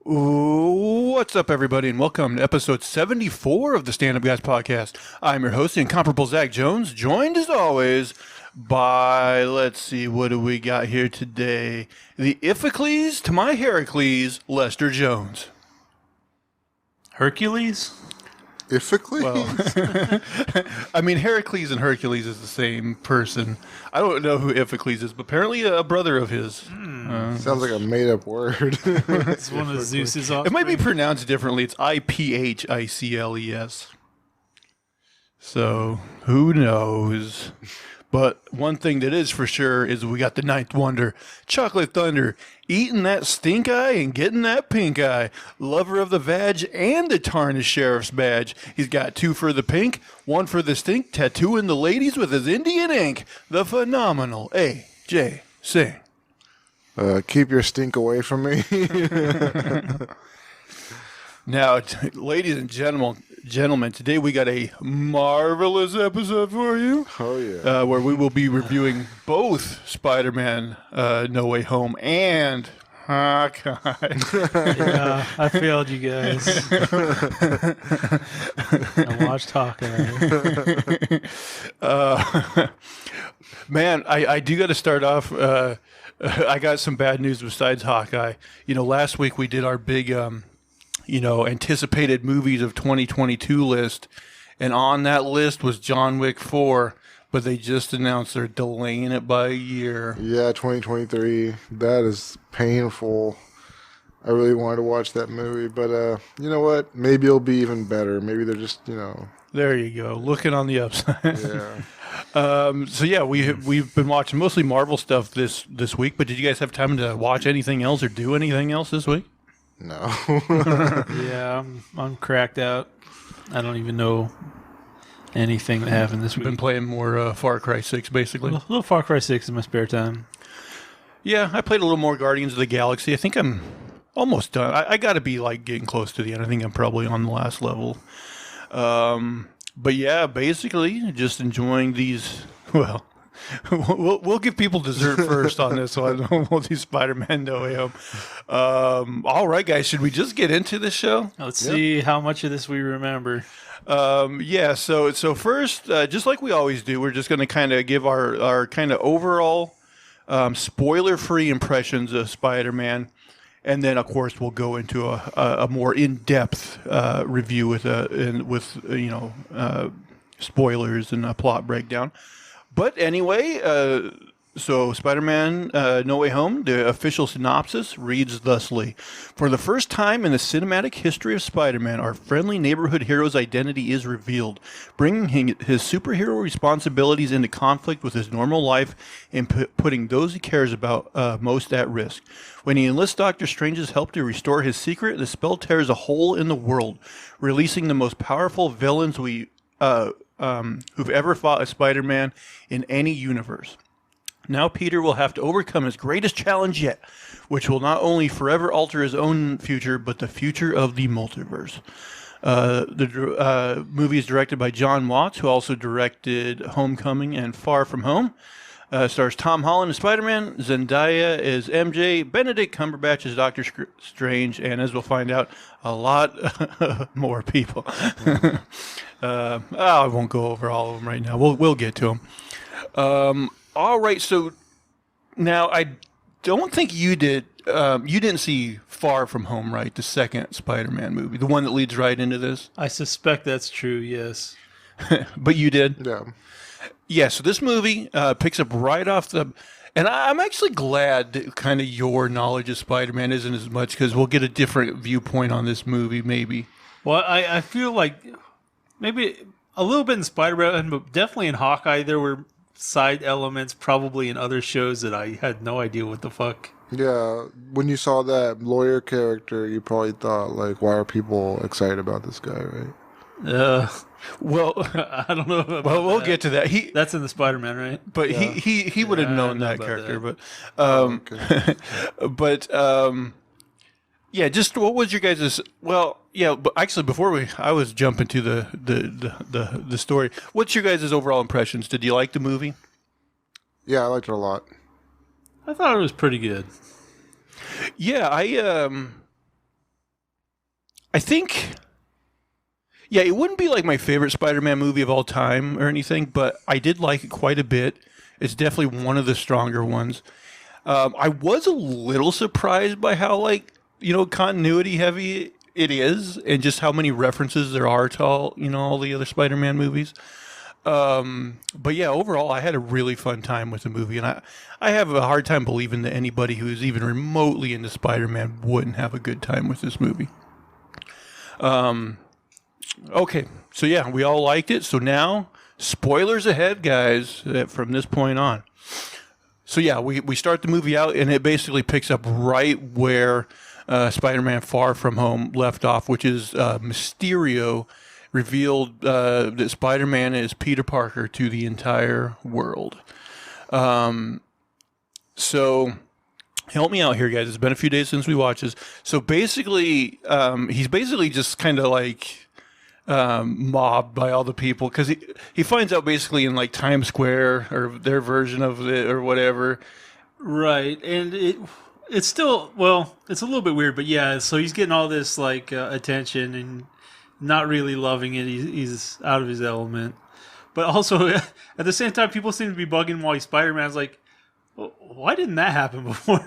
What's up, everybody, and welcome to episode 74 of the Stand Up Guys podcast. I'm your host, the incomparable Zach Jones, joined as always by, let's see, what do we got here today? The Iphicles to my Heracles, Lester Jones. Hercules? Iphicles? Well, I mean, Heracles and Hercules is the same person. I don't know who Iphicles is, but apparently a brother of his. Sounds like a made-up word. It's one of Zeus's offspring. It might be pronounced differently. It's Iphicles. So, who knows? But one thing that is for sure is we got the ninth wonder, Chocolate Thunder, eating that stink eye and getting that pink eye. Lover of the vag and the tarnished sheriff's badge. He's got two for the pink, one for the stink, tattooing the ladies with his Indian ink. The phenomenal A.J. Singh. Keep your stink away from me. Now, ladies and gentlemen, today we got a marvelous episode for you. Oh, yeah. Where we will be reviewing both Spider-Man No Way Home and Hawkeye. Yeah, I failed you guys. I watched Hawkeye. Man, I do got to start off. I got some bad news besides Hawkeye. You know, last week we did our big anticipated movies of 2022 list, and on that list was John Wick 4, but they just announced they're delaying it by a year. Yeah, 2023. That is painful. I really wanted to watch that movie, but you know what? Maybe it'll be even better. Maybe they're just, There you go, looking on the upside. Yeah. So yeah, we've been watching mostly Marvel stuff this week, but did you guys have time to watch anything else or do anything else this week? No. Yeah, I'm cracked out. I don't even know anything that happened this week. Been playing more Far Cry 6, basically. A little Far Cry 6 in my spare time. Yeah, I played a little more Guardians of the Galaxy. I think I'm almost done. I got to be like getting close to the end. I think I'm probably on the last level. But yeah, basically just enjoying these. Well, we'll give people dessert first on this one. We'll do Spider-Man No Way Home. All right, guys, should we just get into this show? Let's see how much of this we remember. Yeah, so first, just like we always do, we're just going to kind of give our kind of overall spoiler-free impressions of Spider-Man. And then, of course, we'll go into a more in-depth review with spoilers and a plot breakdown. But anyway, so Spider-Man No Way Home, the official synopsis reads thusly. For the first time in the cinematic history of Spider-Man, our friendly neighborhood hero's identity is revealed, bringing his superhero responsibilities into conflict with his normal life and putting those he cares about most at risk. When he enlists Doctor Strange's help to restore his secret, the spell tears a hole in the world, releasing the most powerful villains who've ever fought a Spider-Man in any universe. Now Peter will have to overcome his greatest challenge yet, which will not only forever alter his own future, but the future of the multiverse. The movie is directed by John Watts, who also directed Homecoming and Far From Home. Stars Tom Holland as Spider-Man, Zendaya as MJ, Benedict Cumberbatch as Doctor Strange, and as we'll find out, a lot more people. I won't go over all of them right now. We'll get to them. All right, so now I don't think you did. You didn't see Far From Home, right? The second Spider-Man movie, the one that leads right into this. I suspect that's true, yes. But you did? Yeah. Yeah, so this movie picks up right off the... And I'm actually glad that kind of your knowledge of Spider-Man isn't as much, because we'll get a different viewpoint on this movie, maybe. Well, I feel like maybe a little bit in Spider-Man, but definitely in Hawkeye, there were side elements probably in other shows that I had no idea what the fuck. Yeah. When you saw that lawyer character, you probably thought, like, why are people excited about this guy, right? Well, I don't know about we'll that. get to that. That's in the Spider-Man, right? But Yeah. he would have Yeah, I known know that about character. that. But yeah, just what was your guys'? Well, yeah, but actually, I was jumping to the story. What's your guys' overall impressions? Did you like the movie? Yeah, I liked it a lot. I thought it was pretty good. Yeah, I think, yeah, it wouldn't be like my favorite Spider-Man movie of all time or anything, but I did like it quite a bit. It's definitely one of the stronger ones. I was a little surprised by how, like, continuity heavy it is, and just how many references there are to all the other Spider-Man movies. But yeah, overall, I had a really fun time with the movie, and I have a hard time believing that anybody who's even remotely into Spider-Man wouldn't have a good time with this movie. Okay, so yeah, we all liked it. So now, spoilers ahead, guys, from this point on. So yeah, we start the movie out, and it basically picks up right where Spider-Man Far From Home left off, which is Mysterio revealed that Spider-Man is Peter Parker to the entire world. So help me out here, guys. It's been a few days since we watched this. So basically, he's basically just kind of like mobbed by all the people, because he finds out basically in like Times Square, or their version of it or whatever. Right, and it's still, it's a little bit weird, but yeah. So he's getting all this like attention and not really loving it. He's out of his element, but also at the same time, people seem to be bugging while he's Spider-Man's like, well, why didn't that happen before?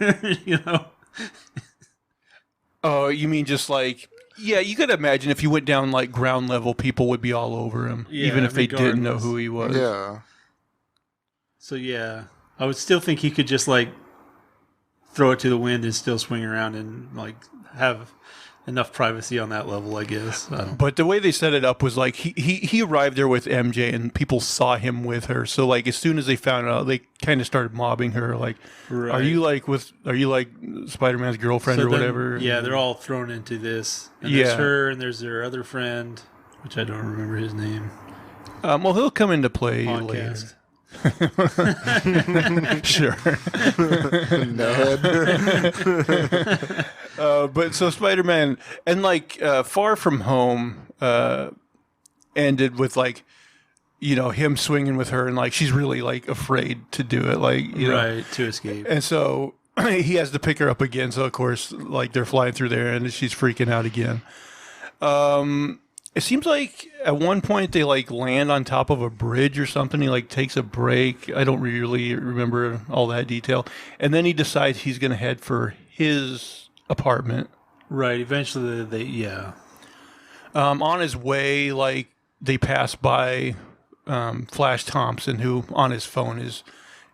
Oh, you mean just like, yeah, you could imagine if you went down like ground level, people would be all over him, even if they didn't know who he was. Yeah. So yeah, I would still think he could just like throw it to the wind and still swing around and like have enough privacy on that level, I guess. But the way they set it up was like he arrived there with MJ, and people saw him with her. So like as soon as they found out, they kind of started mobbing her. Like, right. Are you like Spider-Man's girlfriend or whatever? Yeah, they're all thrown into this. And there's her, and there's their other friend, which I don't remember his name. Well, he'll come into play Podcast. later. Sure. Ned. But so Spider-Man and like Far From Home ended with like him swinging with her, and like she's really like afraid to do it, like right, to escape. And so he has to pick her up again. So of course, like they're flying through there, and she's freaking out again. It seems like at one point they like land on top of a bridge or something. He like takes a break. I don't really remember all that detail. And then he decides he's going to head for his apartment. Right. Eventually, On his way, like they pass by Flash Thompson, who on his phone is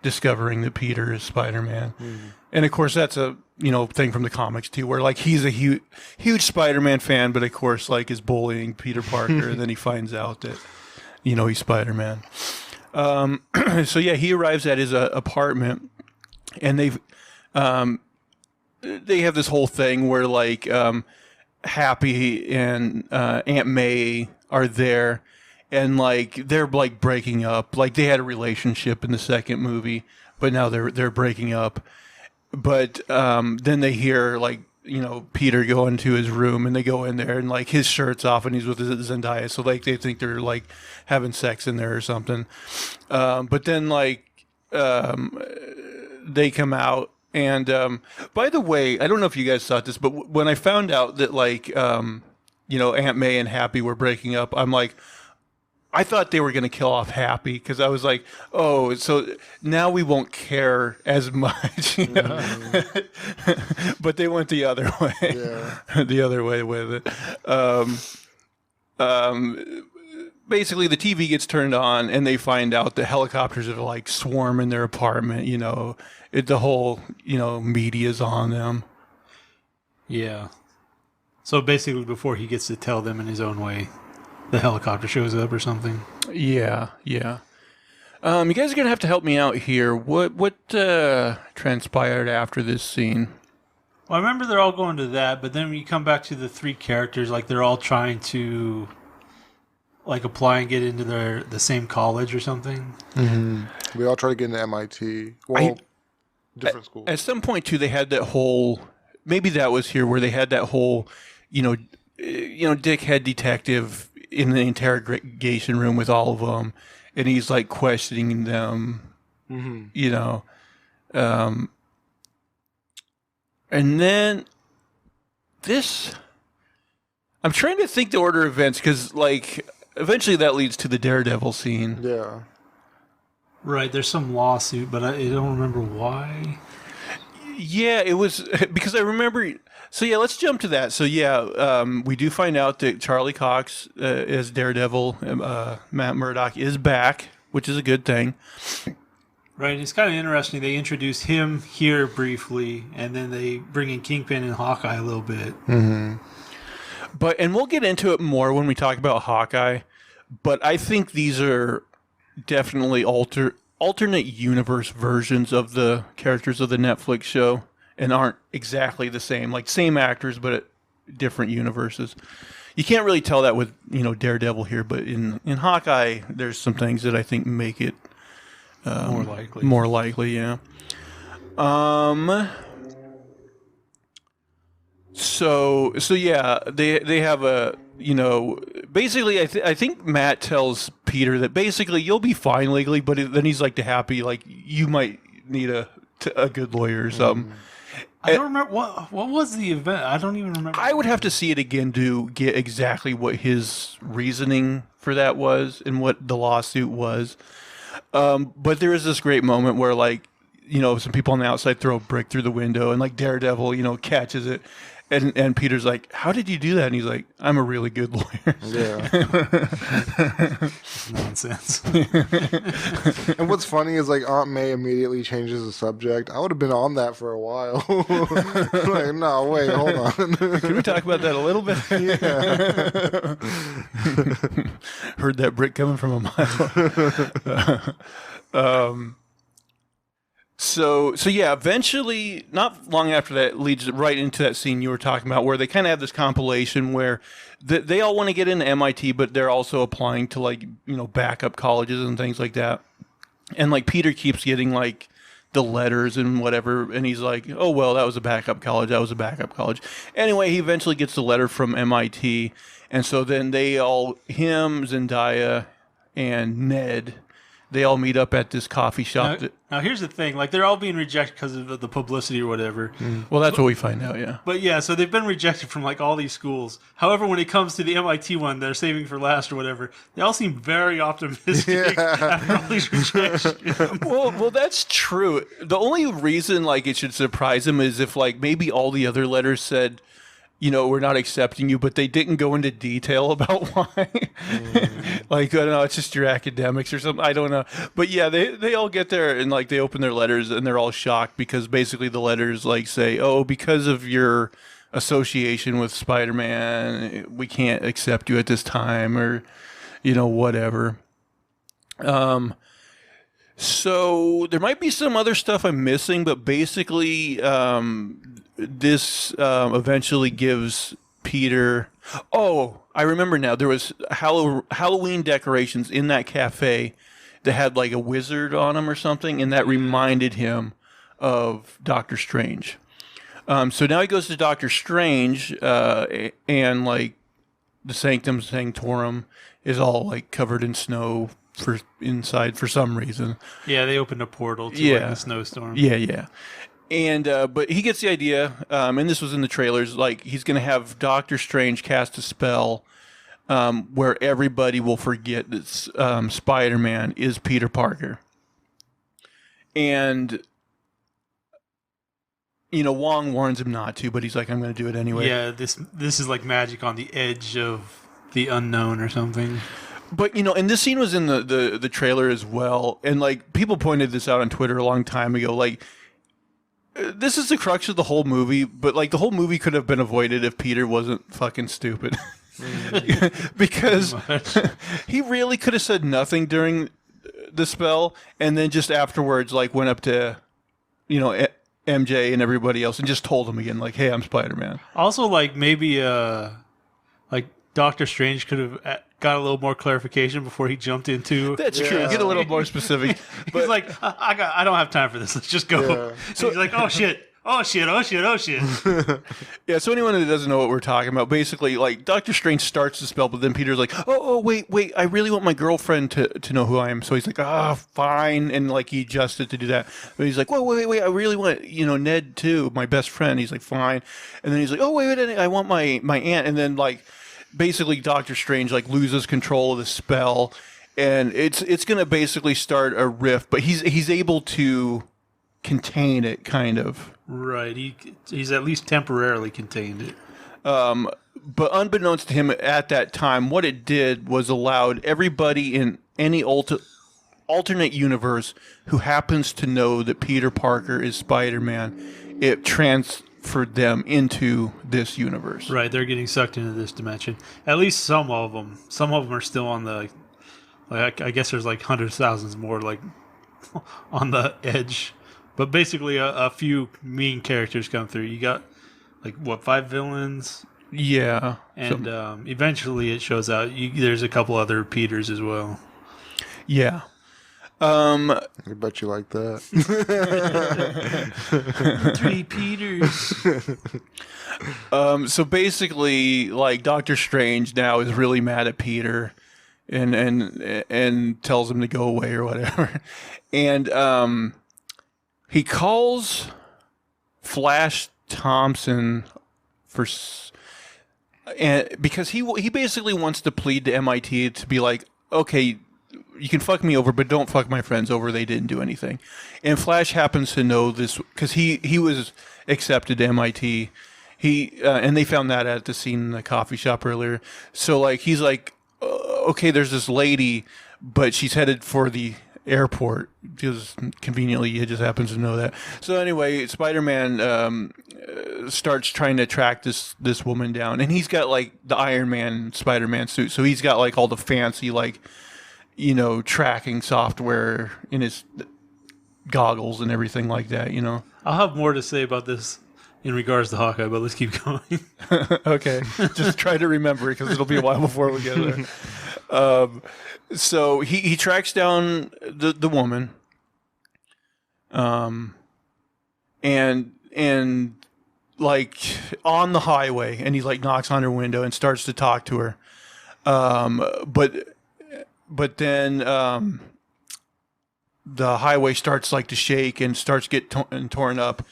discovering that Peter is Spider-Man. Mm-hmm. And of course, that's a thing from the comics too, where like he's a huge Spider-Man fan, but of course like is bullying Peter Parker, and then he finds out that he's Spider-Man. So yeah, he arrives at his apartment, and they have this whole thing where like Happy and Aunt May are there, and like they're like breaking up. Like they had a relationship in the second movie, but now they're breaking up. But then they hear like Peter go into his room, and they go in there, and like his shirt's off, and he's with Zendaya, so like they think they're like having sex in there or something. But then like they come out, and by the way, I don't know if you guys thought this, but when I found out that like Aunt May and Happy were breaking up, I'm like, I thought they were going to kill off Happy, because I was like, oh, so now we won't care as much. But they went the other way. Yeah. The other way with it. Basically, the TV gets turned on, and they find out the helicopters are like swarming their apartment. The whole media's on them. Yeah. So basically, before he gets to tell them in his own way, the helicopter shows up or something. Yeah. You guys are gonna have to help me out here. What transpired after this scene? Well, I remember they're all going to that, but then when you come back to the three characters, like they're all trying to like apply and get into the same college or something. Mm-hmm. We all try to get into MIT. Well, different schools. At some point too, they had that whole. Maybe that was here where they had that whole, dickhead detective in the interrogation room with all of them, and he's like questioning them, and then this, I'm trying to think the order of events because, like, eventually that leads to the Daredevil scene. Yeah. Right, there's some lawsuit, but I don't remember why. Yeah, it was because I remember. So yeah, let's jump to that. So yeah, we do find out that Charlie Cox as Daredevil, Matt Murdock is back, which is a good thing. Right, it's kind of interesting. They introduce him here briefly, and then they bring in Kingpin and Hawkeye a little bit. Mm-hmm. And we'll get into it more when we talk about Hawkeye. But I think these are definitely alternate universe versions of the characters of the Netflix show, and aren't exactly the same. Like same actors, but at different universes. You can't really tell that with Daredevil here, but in Hawkeye, there's some things that I think make it More likely. More likely, yeah. So yeah, they have a basically I think Matt tells Peter that basically you'll be fine legally, but then he's like to Happy like you might need a good lawyer or something. I don't remember what was the event. I don't even remember. I would have to see it again to get exactly what his reasoning for that was and what the lawsuit was. But there is this great moment where like some people on the outside throw a brick through the window and like Daredevil catches it. And Peter's like, how did you do that? And he's like, I'm a really good lawyer. Yeah. Nonsense. And what's funny is like Aunt May immediately changes the subject. I would have been on that for a while. Like, no, wait, hold on. Can we talk about that a little bit? Yeah. Heard that brick coming from a mile. So yeah, eventually, not long after that, it leads right into that scene you were talking about, where they kind of have this compilation where they all want to get into MIT, but they're also applying to like backup colleges and things like that. And like Peter keeps getting like the letters and whatever, and he's like, "Oh well, that was a backup college. That was a backup college." Anyway, he eventually gets the letter from MIT, and so then him, Zendaya, and Ned. They all meet up at this coffee shop. Now here's the thing: like they're all being rejected because of the publicity or whatever. Well, that's what we find out, yeah. But yeah, so they've been rejected from like all these schools. However, when it comes to the MIT one, they're saving for last or whatever. They all seem very optimistic after all these rejections. Well, that's true. The only reason like it should surprise them is if like maybe all the other letters said, we're not accepting you, but they didn't go into detail about why. Like, I don't know, it's just your academics or something. I don't know. But yeah, they all get there and like they open their letters and they're all shocked because basically the letters like say, oh, because of your association with Spider-Man, we can't accept you at this time or, whatever. So there might be some other stuff I'm missing, but basically, this eventually gives Peter. Oh, I remember now. There was Halloween decorations in that cafe that had like a wizard on them or something, and that reminded him of Doctor Strange. So now he goes to Doctor Strange, and like the Sanctum Sanctorum is all like covered in snow inside for some reason. Yeah, they opened a portal to like the snowstorm. Yeah. And but he gets the idea, and this was in the trailers. Like he's going to have Doctor Strange cast a spell where everybody will forget that Spider-Man is Peter Parker. And Wong warns him not to, but he's like, "I'm going to do it anyway." Yeah, this is like magic on the edge of the unknown or something. But and this scene was in the trailer as well, and like people pointed this out on Twitter a long time ago. Like this is the crux of the whole movie, but like the whole movie could have been avoided if Peter wasn't fucking stupid. Because he really could have said nothing during the spell, and then just afterwards, like went up to MJ and everybody else and just told them again, like, "Hey, I'm Spider-Man." Also, like maybe like Doctor Strange could have got a little more clarification before he jumped into. That's true. Get a little more specific. But he's like, I don't have time for this. Let's just go. Yeah. So he's like, oh shit. Yeah, so anyone that doesn't know what we're talking about, basically, like, Doctor Strange starts the spell, but then Peter's like, wait, I really want my girlfriend to know who I am. So he's like, fine, and, like, he adjusted to do that. But he's like, wait, I really want, Ned, too, my best friend. He's like, fine. And then he's like, wait, I want my aunt. And then, like, basically Doctor Strange like loses control of the spell, and it's going to basically start a rift, but he's able to contain it, kind of. Right. He's at least temporarily contained it. But unbeknownst to him at that time, what it did was allowed everybody in any alternate universe who happens to know that Peter Parker is Spider-Man, it transferred them into this universe. Right. They're getting sucked into this dimension. At least some of them. Some of them are still on the. Like I guess there's like hundreds of thousands more like on the edge. But basically, a few main characters come through. You got, 5 villains? Yeah. And eventually it shows out. There's a couple other Peters as well. Yeah. I bet you like that. 3 Peters. So basically, Doctor Strange now is really mad at Peter and tells him to go away or whatever. And he calls Flash Thompson because he basically wants to plead to MIT to be like, okay, you can fuck me over, but don't fuck my friends over. They didn't do anything. And Flash happens to know this because he was accepted to MIT. And they found that at the scene in the coffee shop earlier. So he's like, okay, there's this lady, but she's headed for the airport because conveniently he just happens to know that. So anyway, Spider-Man starts trying to track this woman down, and he's got the Iron Man Spider-Man suit. So he's got all the fancy tracking software in his goggles and everything like that. I'll have more to say about this in regards to Hawkeye, but let's keep going. Okay, just try to remember it because it'll be a while before we get there. So he tracks down the woman, and on the highway, and he knocks on her window and starts to talk to her, but then the highway starts to shake and starts to get torn up.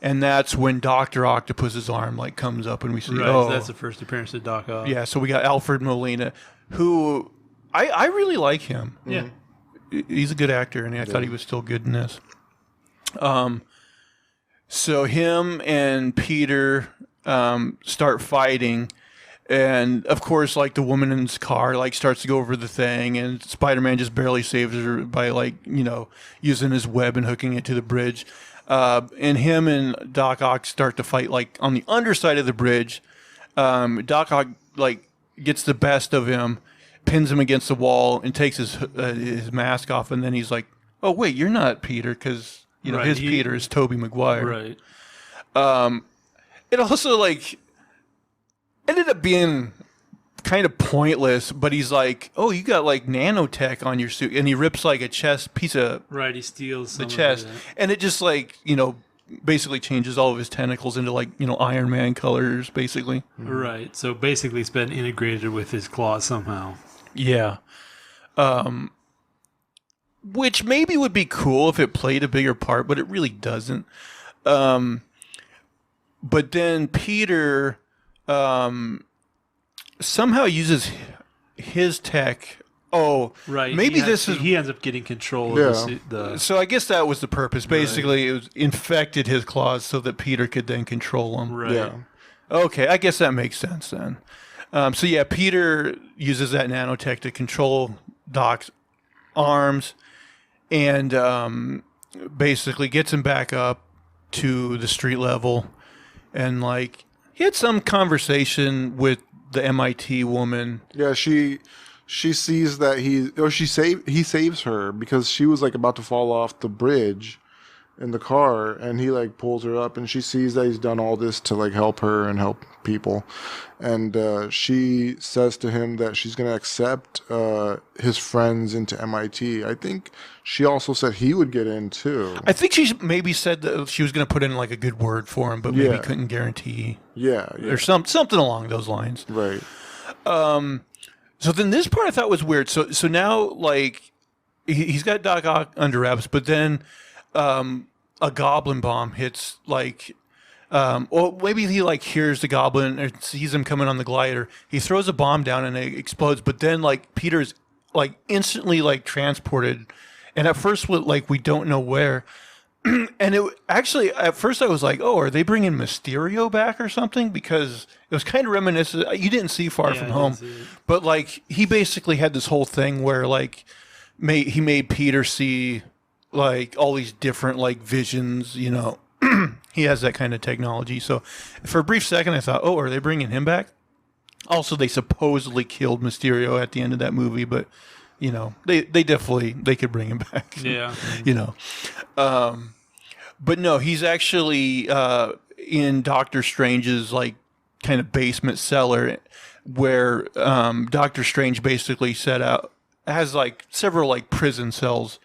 And that's when Dr. Octopus's arm comes up, and we see. Right, oh, that's the first appearance of Doc Ock. Yeah, so we got Alfred Molina, who I really like him. Yeah, he's a good actor, and I thought he was still good in this. So him and Peter start fighting, and of course, the woman in his car starts to go over the thing, and Spider-Man just barely saves her by using his web and hooking it to the bridge. And him and Doc Ock start to fight on the underside of the bridge. Doc Ock gets the best of him, pins him against the wall, and takes his mask off. And then he's like, "Oh wait, you're not Peter," because his Peter is Tobey Maguire. Right. It also ended up being kind of pointless, but he's like, "Oh, you got nanotech on your suit," and he rips a chest piece of He steals the chest, and it just basically changes all of his tentacles into Iron Man colors, basically. Right. So basically, it's been integrated with his claws somehow. Yeah. Which maybe would be cool if it played a bigger part, but it really doesn't. But then Peter somehow uses his tech. Oh, right. Maybe he ends up getting control of the. So I guess that was the purpose. Basically, it was infected his claws so that Peter could then control them. Right. Yeah. Okay, I guess that makes sense then. So yeah, Peter uses that nanotech to control Doc's arms, and basically gets him back up to the street level, and he had some conversation with the MIT woman. Yeah, she sees that he saves her because she was about to fall off the bridge in the car, and he pulls her up, and she sees that he's done all this to help her and help people, and she says to him that she's going to accept his friends into MIT. I think she also said he would get in too. I think she maybe said that she was going to put in a good word for him, but maybe couldn't guarantee. Yeah. Or something along those lines. Right. So then this part I thought was weird. So now he's got Doc Ock under wraps, but then a goblin bomb hits Or maybe he like hears the goblin or sees him coming on the glider. He throws a bomb down and it explodes. But then like Peter's like instantly like transported, and at first we don't know where. And it actually at first I was like, oh, are they bringing Mysterio back or something? Because it was kind of reminiscent. You didn't see Far From Home, but like he basically had this whole thing where like he made Peter see like all these different like visions, you know. He has that kind of technology. So for a brief second, I thought, oh, are they bringing him back? Also, they supposedly killed Mysterio at the end of that movie, but, you know, they definitely, they could bring him back. Yeah. You know. But no, he's actually in Doctor Strange's, like, kind of basement cellar where Doctor Strange basically has, like, several, like, prison cells,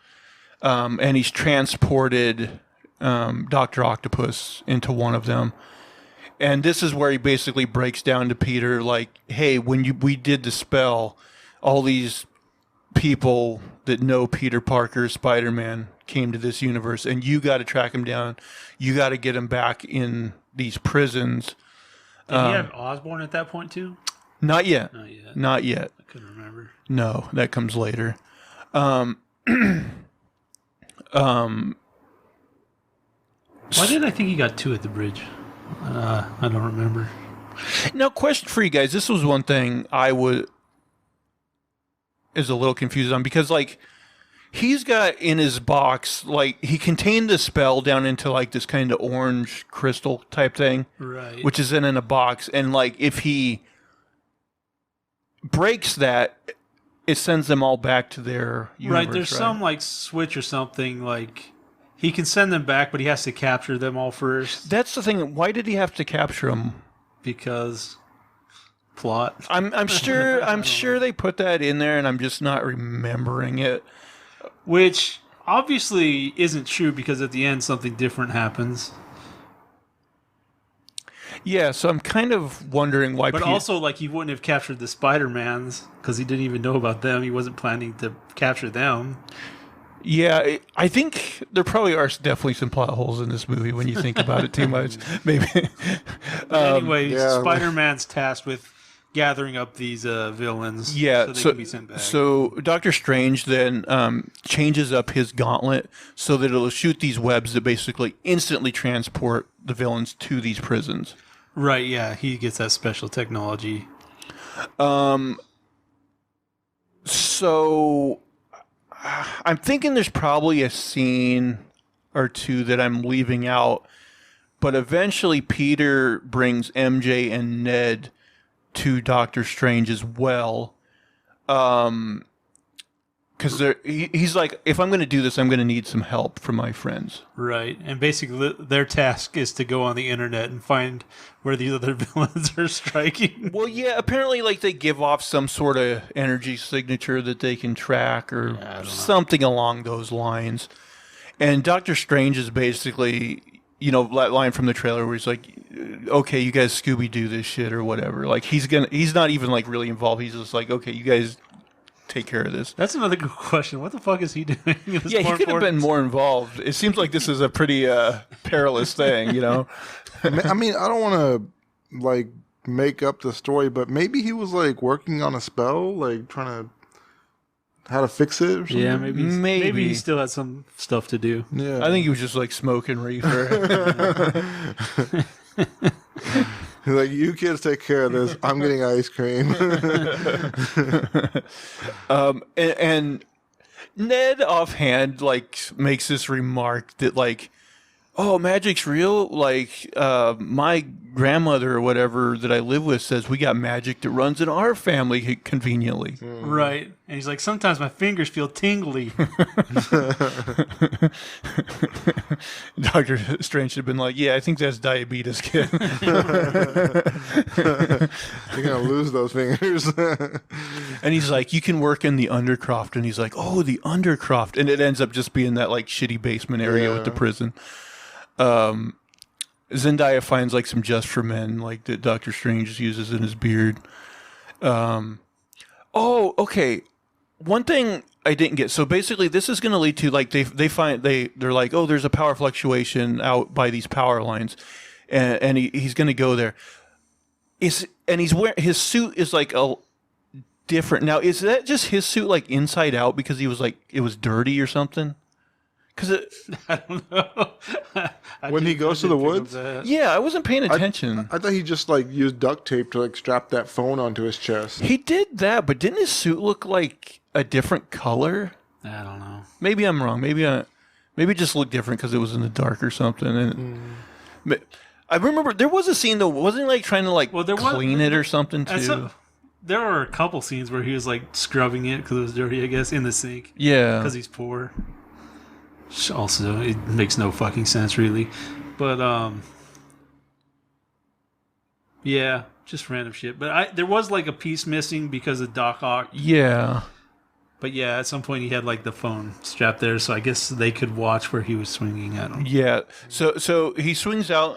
and he's transported Dr. Octopus into one of them. And this is where he basically breaks down to Peter, like, hey, when we did the spell, all these people that know Peter Parker, Spider-Man, came to this universe, and you got to track him down. You got to get him back in these prisons. Did he have Osborn at that point, too? Not yet. Not yet. Not yet. I couldn't remember. No, that comes later. Why did I think he got two at the bridge? I don't remember. Now, question for you guys. This was one thing is a little confused on, because like he's got in his box, like he contained the spell down into like this kind of orange crystal type thing, Right. which is in a box, and like if he breaks that, it sends them all back to their universe. Right. There's some like switch or something like. He can send them back, but he has to capture them all first. That's the thing. Why did he have to capture them? Because plot. I'm sure they put that in there, and I'm just not remembering it. Which obviously isn't true, because at the end something different happens. Yeah, so I'm kind of wondering why. But also, like, he wouldn't have captured the Spider-Mans because he didn't even know about them. He wasn't planning to capture them. Yeah, I think there probably are definitely some plot holes in this movie when you think about it too much. Maybe. Anyway, Spider-Man's tasked with gathering up these villains, yeah, so they can be sent back. So Doctor Strange then changes up his gauntlet so that it'll shoot these webs that basically instantly transport the villains to these prisons. Right, yeah, he gets that special technology. So I'm thinking there's probably a scene or two that I'm leaving out, but eventually Peter brings MJ and Ned to Doctor Strange as well. Because he's like, if I'm going to do this, I'm going to need some help from my friends. Right, and basically their task is to go on the internet and find where these other villains are striking. Well, yeah, apparently like they give off some sort of energy signature that they can track or something along those lines. And Doctor Strange is basically, you know, that line from the trailer where he's like, okay, you guys Scooby-Doo this shit or whatever. Like he's not even like really involved. He's just like, okay, you guys take care of this. That's another good question. What the fuck is he doing? Yeah, he could have been more involved. It seems like this is a pretty perilous thing, you know? I mean, I don't want to like make up the story, but maybe he was like working on a spell, like trying to how to fix it or something. Yeah, maybe he still had some stuff to do. Yeah, I think he was just like smoking reefer. He's like, you kids take care of this. I'm getting ice cream. And Ned offhand like makes this remark that like, oh, magic's real. Like my grandmother or whatever that I live with says we got magic that runs in our family conveniently. Right. And he's like, sometimes my fingers feel tingly. Dr. Strange should have been like, yeah, I think that's diabetes, kid. You're gonna lose those fingers. And he's like, you can work in the Undercroft. And he's like, oh, the Undercroft. And it ends up just being that like shitty basement area with the prison. Zendaya finds like some Just for Men, like that Doctor Strange uses in his beard. Oh, okay. One thing I didn't get. So basically, this is going to lead to like they're like, oh, there's a power fluctuation out by these power lines, and he's going to go there. He's wearing his suit is like a different. Now, is that just his suit like inside out because he was like it was dirty or something? Because I don't know. When he goes to the woods? Yeah, I wasn't paying attention. I thought he just like used duct tape to like strap that phone onto his chest. He did that, but didn't his suit look like a different color? I don't know. Maybe I'm wrong. Maybe it just looked different because it was in the dark or something. And I remember there was a scene though. Wasn't he like trying to like clean it or something too? There were a couple scenes where he was like scrubbing it because it was dirty, I guess, in the sink. Yeah, because he's poor. Also, it makes no fucking sense, really. But yeah, just random shit. But there was like a piece missing because of Doc Ock. Yeah. But yeah, at some point he had like the phone strapped there, so I guess they could watch where he was swinging at him. Yeah. So he swings out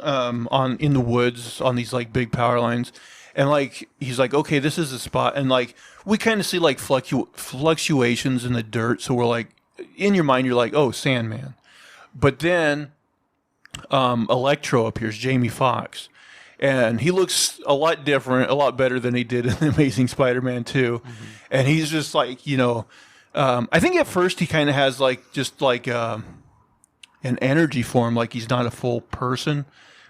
in the woods on these like big power lines, and like he's like, okay, this is the spot, and like we kind of see like fluctuations in the dirt, so we're like. In your mind, you're like, "Oh, Sandman," but then Electro appears, Jamie Foxx, and he looks a lot different, a lot better than he did in The Amazing Spider-Man 2. And he's just like, I think at first he kind of has like just like an energy form, like he's not a full person,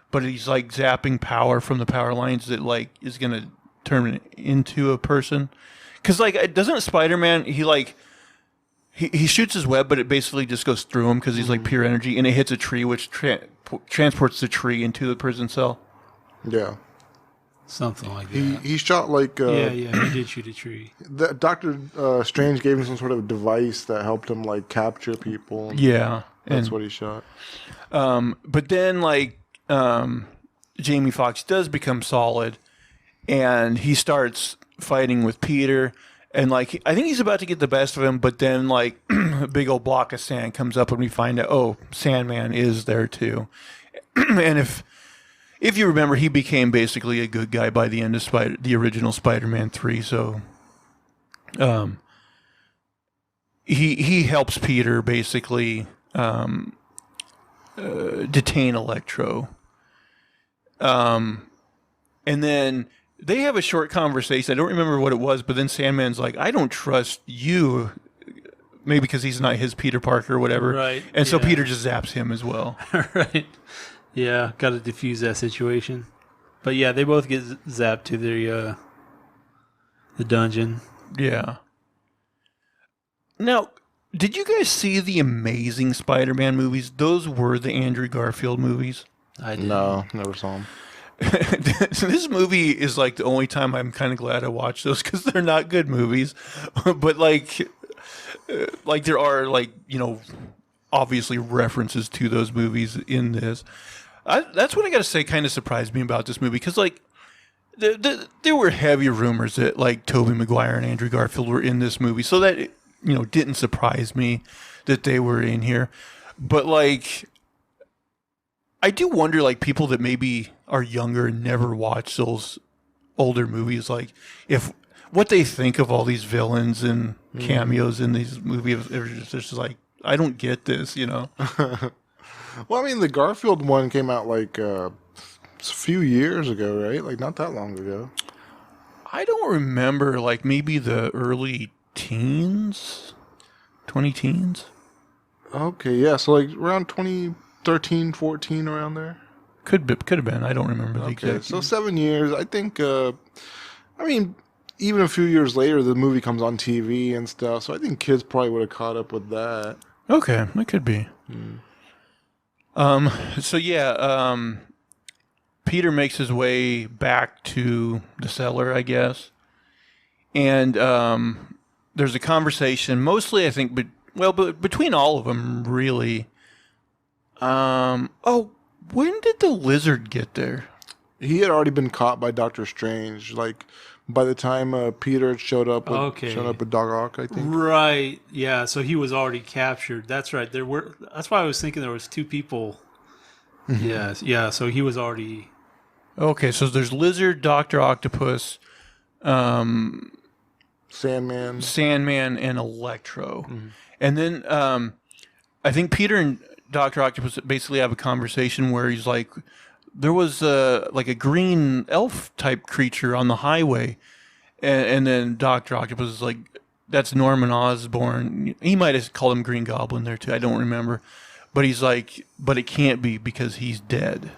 but he's like zapping power from the power lines that like is gonna turn into a person. Because like, doesn't Spider-Man He shoots his web, but it basically just goes through him because he's like pure energy, and it hits a tree, which transports the tree into the prison cell. Yeah, something like that. He shot like he did shoot a tree. Doctor Strange gave him some sort of device that helped him like capture people. Yeah, that's what he shot. But then like Jamie Foxx does become solid, and he starts fighting with Peter. And, like, I think he's about to get the best of him, but then, like, a big old block of sand comes up and we find out, oh, Sandman is there, too. And if you remember, he became basically a good guy by the end of the original Spider-Man 3, so he helps Peter basically detain Electro. And then... They have a short conversation. I don't remember what it was, but then Sandman's like, I don't trust you. Maybe because he's not his Peter Parker or whatever. Right. And so Peter just zaps him as well. Right. Yeah, got to defuse that situation. But yeah, they both get zapped to the dungeon. Yeah. Now, did you guys see the Amazing Spider-Man movies? Those were the Andrew Garfield movies. I didn't. No, never saw them. This movie is like the only time I'm kind of glad I watched those because they're not good movies, but like there are like obviously references to those movies in this. That's what I got to say. Kind of surprised me about this movie because like there were heavy rumors that like Tobey Maguire and Andrew Garfield were in this movie, so that didn't surprise me that they were in here, but like. I do wonder, like, people that maybe are younger and never watched those older movies, like, what they think of all these villains and cameos in these movies. It's just like, I don't get this, Well, I mean, the Garfield one came out, like, a few years ago, right? Like, not that long ago. I don't remember, like, maybe the early teens? 20-teens? Okay, yeah, so, like, around 2013, 14, around there. Could have been. I don't remember the exact. So 7 years. I think. I mean, even a few years later, the movie comes on TV and stuff. So I think kids probably would have caught up with that. Okay, that could be. So yeah, Peter makes his way back to the cellar, I guess, and there's a conversation. Mostly, I think, but between all of them, really. When did the lizard get there? He had already been caught by Doctor Strange. Like by the time Peter showed up with Doc Ock, I think. Right. Yeah. So he was already captured. That's right. That's why I was thinking there was two people. Yes. Yeah. So he was already. Okay. So there's Lizard, Dr. Octopus, Sandman, and Electro, and then I think Peter and Dr. Octopus basically have a conversation where he's like, there was like a green elf type creature on the highway, and then Dr. Octopus is like, that's Norman Osborn. He might have called him Green Goblin there too. I don't remember. But he's like, but it can't be because he's dead.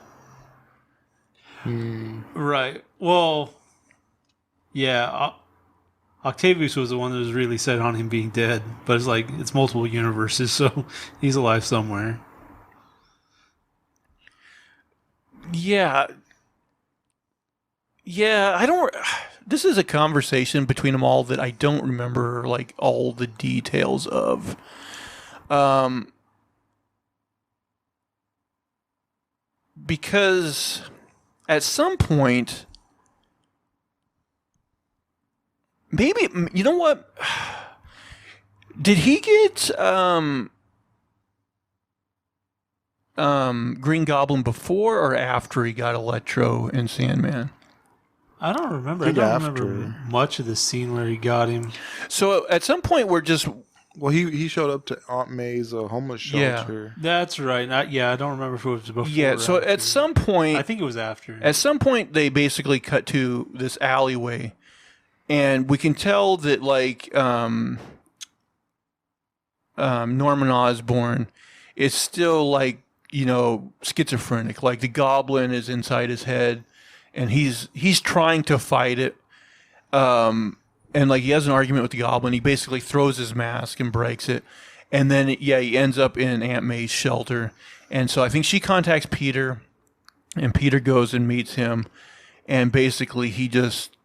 Right. Well, yeah. Octavius was the one that was really set on him being dead. But it's like, it's multiple universes, so he's alive somewhere. Yeah. Yeah, I don't... This is a conversation between them all that I don't remember, like, all the details of. Because at some point... Maybe... You know what? Did he get... Green Goblin before or after he got Electro and Sandman? I don't remember. I think don't after. remember much of the scene where he got him. So at some point we're just... Well, he showed up to Aunt May's homeless shelter. That's right. I don't remember if it was before. Yeah, or so after. at some point... I think it was after. At some point they basically cut to this alleyway, and we can tell that, like, Norman Osborn is still, like, you know, schizophrenic. Like, the goblin is inside his head, and he's trying to fight it. And, like, he has an argument with the goblin. He basically throws his mask and breaks it. And then, he ends up in Aunt May's shelter. And so I think she contacts Peter, and Peter goes and meets him. And basically he just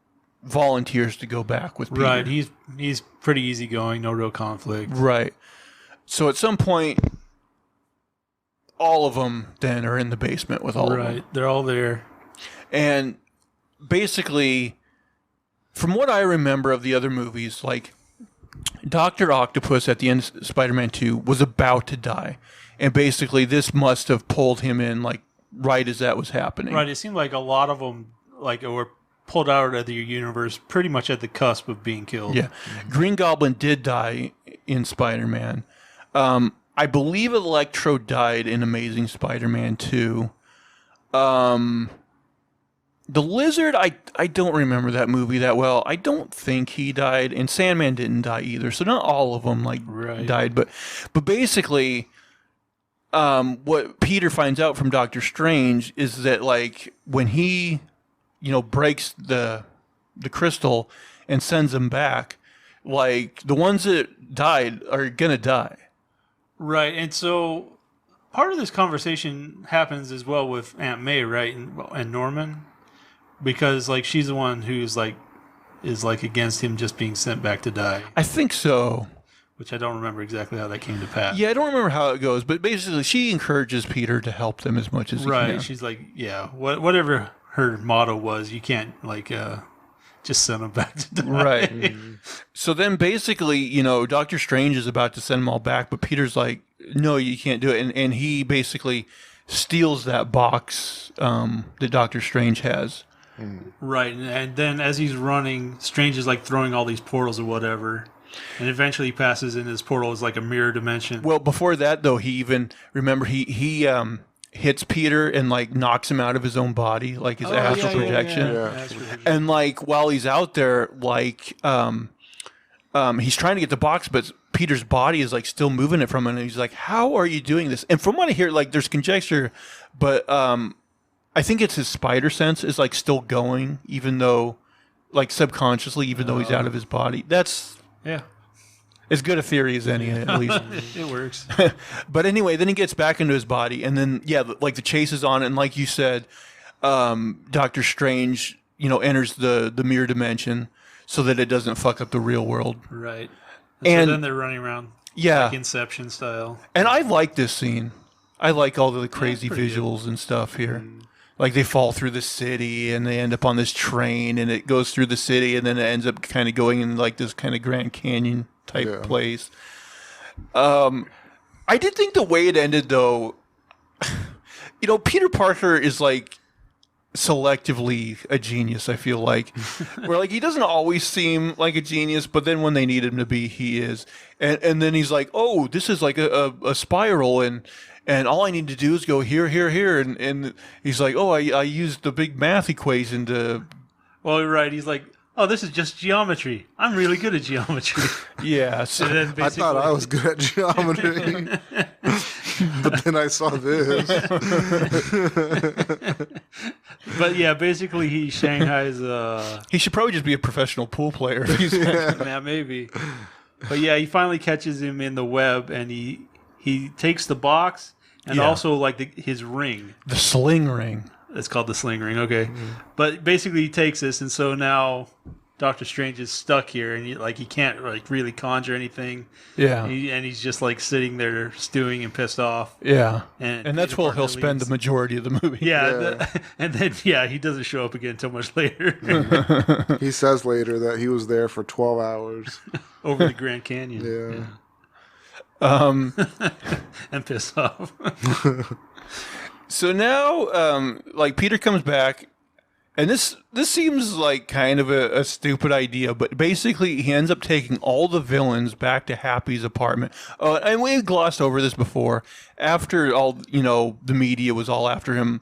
volunteers to go back with Peter. Right. He's pretty easygoing, no real conflict. Right. So at some point, all of them then are in the basement with all of them. Right. They're all there. And basically, from what I remember of the other movies, like, Dr. Octopus at the end of Spider-Man 2 was about to die. And basically this must have pulled him in, like, right as that was happening. Right. It seemed like a lot of them, like, were pulled out of the universe pretty much at the cusp of being killed. Yeah. Green Goblin did die in Spider-Man. I believe Electro died in Amazing Spider-Man 2. The Lizard, I don't remember that movie that well. I don't think he died, and Sandman didn't die either. So not all of them died, but basically, what Peter finds out from Doctor Strange is that, like, when he, you know, breaks the crystal and sends them back, like, the ones that died are gonna die. Right. And so part of this conversation happens as well with Aunt May, right? And Norman. Because, like, she's the one who's, like, is, like, against him just being sent back to die. I think so. Which I don't remember exactly how that came to pass. Yeah, I don't remember how it goes, but basically she encourages Peter to help them as much as he can. Right. She's like, yeah, whatever her motto was, you can't, like, just send them back to die. Right. Mm-hmm. So then basically, you know, Doctor Strange is about to send them all back, but Peter's like, no, you can't do it. And he basically steals that box that Doctor Strange has. Right. And then as he's running, Strange is, like, throwing all these portals or whatever. And eventually he passes in his portal as, like, a mirror dimension. Well, before that, though, he even, remember, he hits Peter and, like, knocks him out of his own body, like his astral projection. Yeah. And, like, while he's out there, like, he's trying to get the box, but Peter's body is, like, still moving it from him. And he's like, how are you doing this? And from what I hear, like, there's conjecture, but I think it's his spider sense is, like, still going, even though, like, subconsciously, even though he's out of his body. That's as good a theory as any, at least. It works. But anyway, then he gets back into his body, and then, like, the chase is on, and like you said, Doctor Strange, you know, enters the mirror dimension so that it doesn't fuck up the real world. Right. And so then they're running around, like, Inception style. And I like this scene. I like all the crazy visuals good. And stuff here. Like, they fall through the city, and they end up on this train, and it goes through the city, and then it ends up kind of going in, like, this kind of Grand Canyon type place. I did think the way it ended, though, you know, Peter Parker is, like, selectively a genius, I feel like. Where, like, he doesn't always seem like a genius, but then when they need him to be, he is. And then he's like, oh, this is like a spiral, and and all I need to do is go here, here, here, and he's like, oh, I used the big math equation to. Well, right. He's like, oh, this is just geometry. I'm really good at geometry. Yeah. So, And then I thought I was good at geometry, but then I saw this. But yeah, basically he Shanghai's. he should probably just be a professional pool player. Yeah, maybe. But yeah, he finally catches him in the web, and he takes the box and also like his ring. The sling ring. It's called the sling ring. Okay, but basically he takes this, and so now Doctor Strange is stuck here, and he can't like really conjure anything. Yeah, and he's just like sitting there stewing and pissed off. Yeah, and that's where he'll spend the majority of the movie. Yeah, and then he doesn't show up again until much later. He says later that he was there for 12 hours over the Grand Canyon. Yeah. And pissed off. So now, like Peter comes back, and this seems like kind of a stupid idea, but basically he ends up taking all the villains back to Happy's apartment. And we glossed over this before. After all, the media was all after him,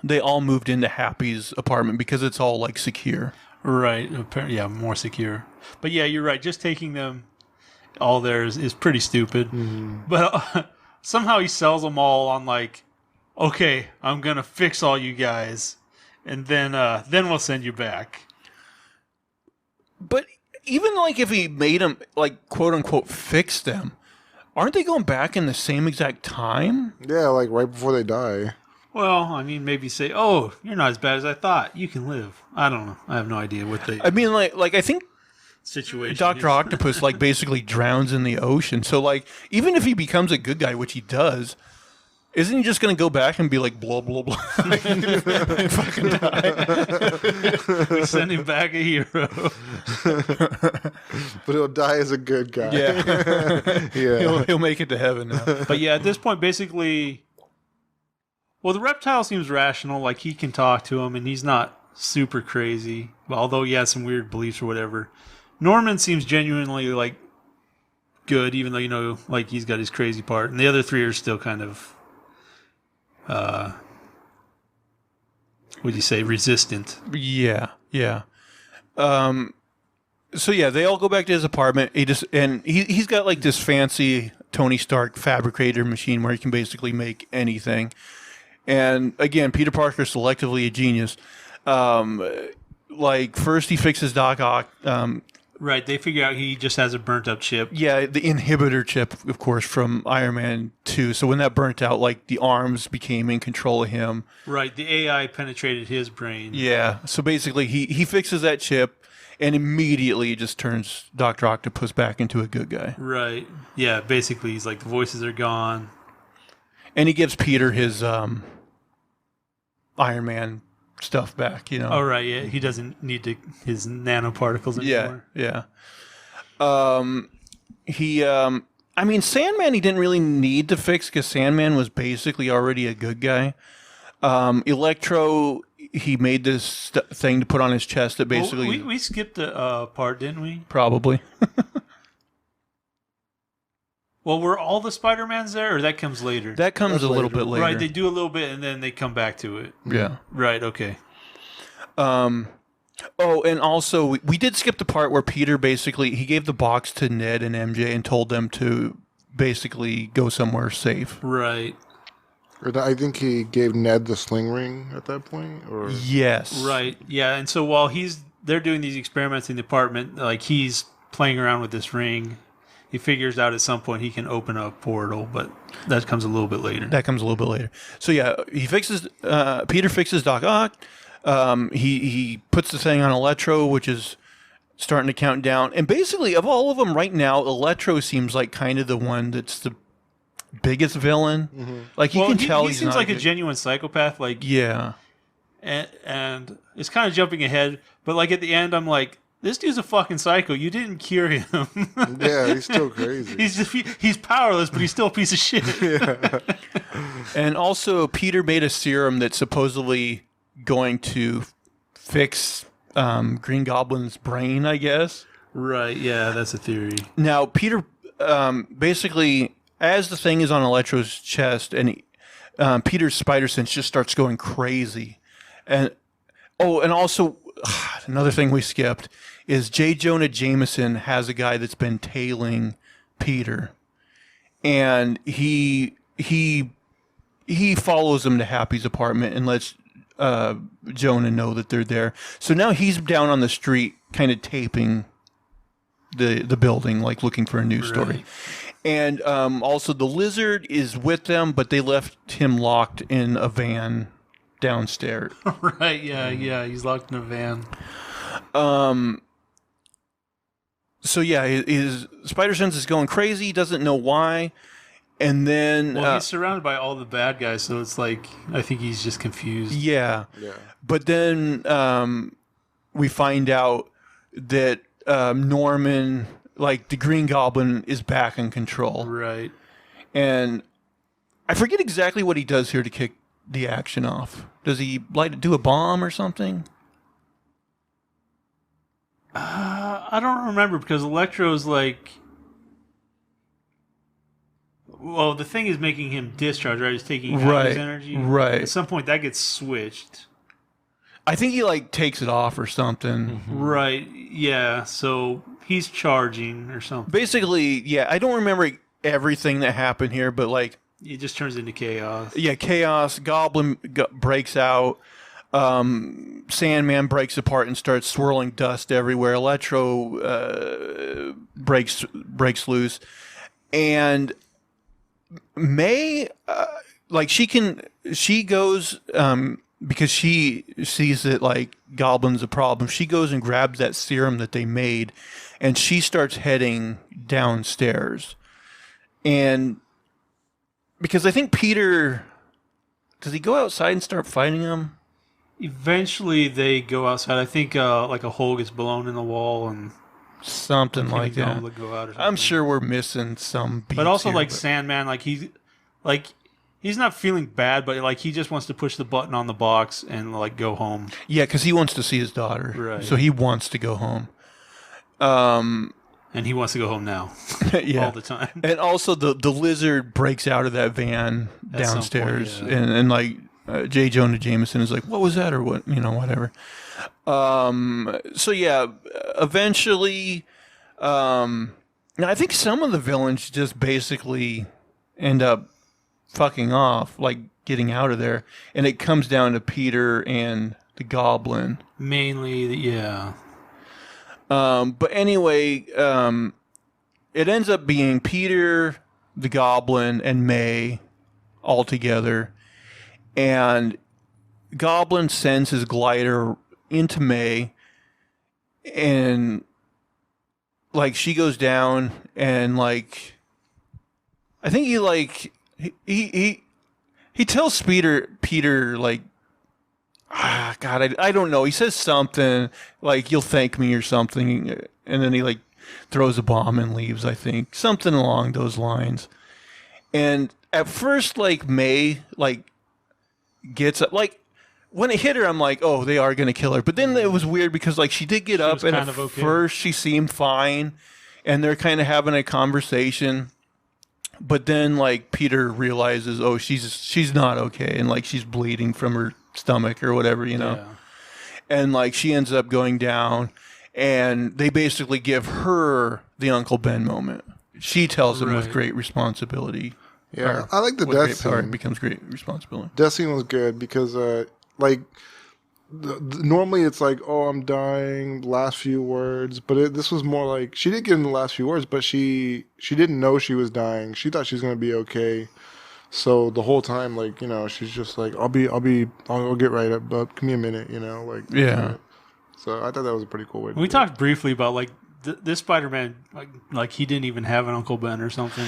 they all moved into Happy's apartment because it's all like secure. Right. Yeah, more secure. But yeah, you're right. Just taking them all there is pretty stupid. Mm-hmm. But somehow he sells them all on like, okay, I'm gonna fix all you guys, and then we'll send you back. But even like if he made them like quote unquote fix them, aren't they going back in the same exact time? Yeah, like right before they die. Well, I mean, maybe say, "Oh, you're not as bad as I thought. You can live." I don't know. I have no idea what they. I mean, like I think situation. Dr. Octopus like basically drowns in the ocean. So like even if he becomes a good guy, which he does. Isn't he just going to go back and be like, blah, blah, blah, and fucking die? We send him back a hero. But he'll die as a good guy. Yeah. Yeah. He'll make it to heaven now. But yeah, at this point, basically, well, the reptile seems rational. Like, he can talk to him, and he's not super crazy. Although he has some weird beliefs or whatever. Norman seems genuinely, like, good, even though, like, he's got his crazy part. And the other three are still kind of... would you say resistant? Yeah. So yeah, they all go back to his apartment. He's got like this fancy Tony Stark fabricator machine where he can basically make anything. And again, Peter Parker's selectively a genius. Like first he fixes Doc Ock. Right, they figure out he just has a burnt up chip. Yeah, the inhibitor chip, of course, from Iron Man 2. So when that burnt out, like the arms became in control of him. Right, the AI penetrated his brain. Yeah, so basically he fixes that chip and immediately it just turns Dr. Octopus back into a good guy. Right, yeah, basically he's like the voices are gone. And he gives Peter his Iron Man stuff back, Oh, right, yeah. He doesn't need his nanoparticles anymore. Yeah. I mean, Sandman he didn't really need to fix because Sandman was basically already a good guy. Electro, he made this thing to put on his chest that basically... we skipped a part, didn't we? Probably. Well, were all the Spider-Mans there, or that comes later? That comes a little bit later. Right, they do a little bit, and then they come back to it. Yeah. Right, okay. Oh, and also, we did skip the part where Peter basically, he gave the box to Ned and MJ and told them to basically go somewhere safe. Right. I think he gave Ned the sling ring at that point, or yes. Right, yeah, and so while they're doing these experiments in the apartment, like he's playing around with this ring. He figures out at some point he can open a portal, but that comes a little bit later. So yeah, Peter fixes Doc Ock. He puts the thing on Electro, which is starting to count down. And basically, of all of them right now, Electro seems like kind of the one that's the biggest villain. Mm-hmm. Like you can tell he seems like a genuine psychopath. Like yeah, and it's kind of jumping ahead, but like at the end, I'm like, this dude's a fucking psycho. You didn't cure him. Yeah, he's still crazy. He's powerless, but he's still a piece of shit. Yeah. And also, Peter made a serum that's supposedly going to fix Green Goblin's brain, I guess. Right, yeah, that's a theory. Now, Peter basically, as the thing is on Electro's chest, and Peter's spider sense just starts going crazy, and also another thing we skipped is J. Jonah Jameson has a guy that's been tailing Peter, and he follows him to Happy's apartment and lets Jonah know that they're there. So now he's down on the street, kind of taping the building, like looking for a news story. And also the Lizard is with them, but they left him locked in a van downstairs. Right, yeah, he's locked in a van. So yeah, his spider sense is going crazy. He doesn't know why. And then... Well, he's surrounded by all the bad guys, so it's like, I think he's just confused. Yeah. But then we find out that Norman, like the Green Goblin, is back in control. Right. And I forget exactly what he does here to kick the action off. Does he do a bomb or something? I don't remember, because Electro's like... Well, the thing is making him discharge, right? He's taking out his energy. Right. At some point, that gets switched. I think he like takes it off or something. Mm-hmm. Right. Yeah. So he's charging or something. Basically, yeah. I don't remember everything that happened here, but like it just turns into chaos. Yeah, chaos. Goblin breaks out. Sandman breaks apart and starts swirling dust everywhere. Electro breaks loose, and May, she goes, because she sees that like Goblin's a problem. She goes and grabs that serum that they made, and she starts heading downstairs. And because I think Peter, does he go outside and start fighting him? Eventually, they go outside. I think like a hole gets blown in the wall and. Something like that. I'm sure we're missing some beats. But also, here, like Sandman, he's not feeling bad, but like he just wants to push the button on the box and like go home. Yeah, because he wants to see his daughter. Right. So he wants to go home. And he wants to go home now. Yeah. All the time. And also the Lizard breaks out of that van downstairs, point, yeah. and like J. Jonah Jameson is like, "What was that?" or what, whatever. So yeah, eventually, now I think some of the villains just basically end up fucking off, like getting out of there, and it comes down to Peter and the Goblin. Mainly, yeah. But anyway, it ends up being Peter, the Goblin, and May all together, and Goblin sends his glider into May, and like she goes down, and like I think he tells Peter like, God, I don't know, he says something like, "You'll thank me" or something, and then he like throws a bomb and leaves, I think, something along those lines. And at first, like, May like gets up, like when it hit her, I'm like, oh, they are going to kill her. But then it was weird because, like, she did get up, and at first she seemed fine, and they're kind of having a conversation. But then, like, Peter realizes, oh, she's not okay, and, like, she's bleeding from her stomach or whatever, Yeah. And, like, she ends up going down, and they basically give her the Uncle Ben moment. She tells him with great responsibility. Yeah, I like the death scene. It becomes great responsibility. Death scene was good because, like, normally it's like, oh, I'm dying, last few words. But this was more like, she did give him the last few words, but she didn't know she was dying. She thought she was going to be okay. So the whole time, like, she's just like, I'll get right up, but give me a minute, like. Yeah. So I thought that was a pretty cool way to We talked briefly about, like, this Spider-Man, like he didn't even have an Uncle Ben or something.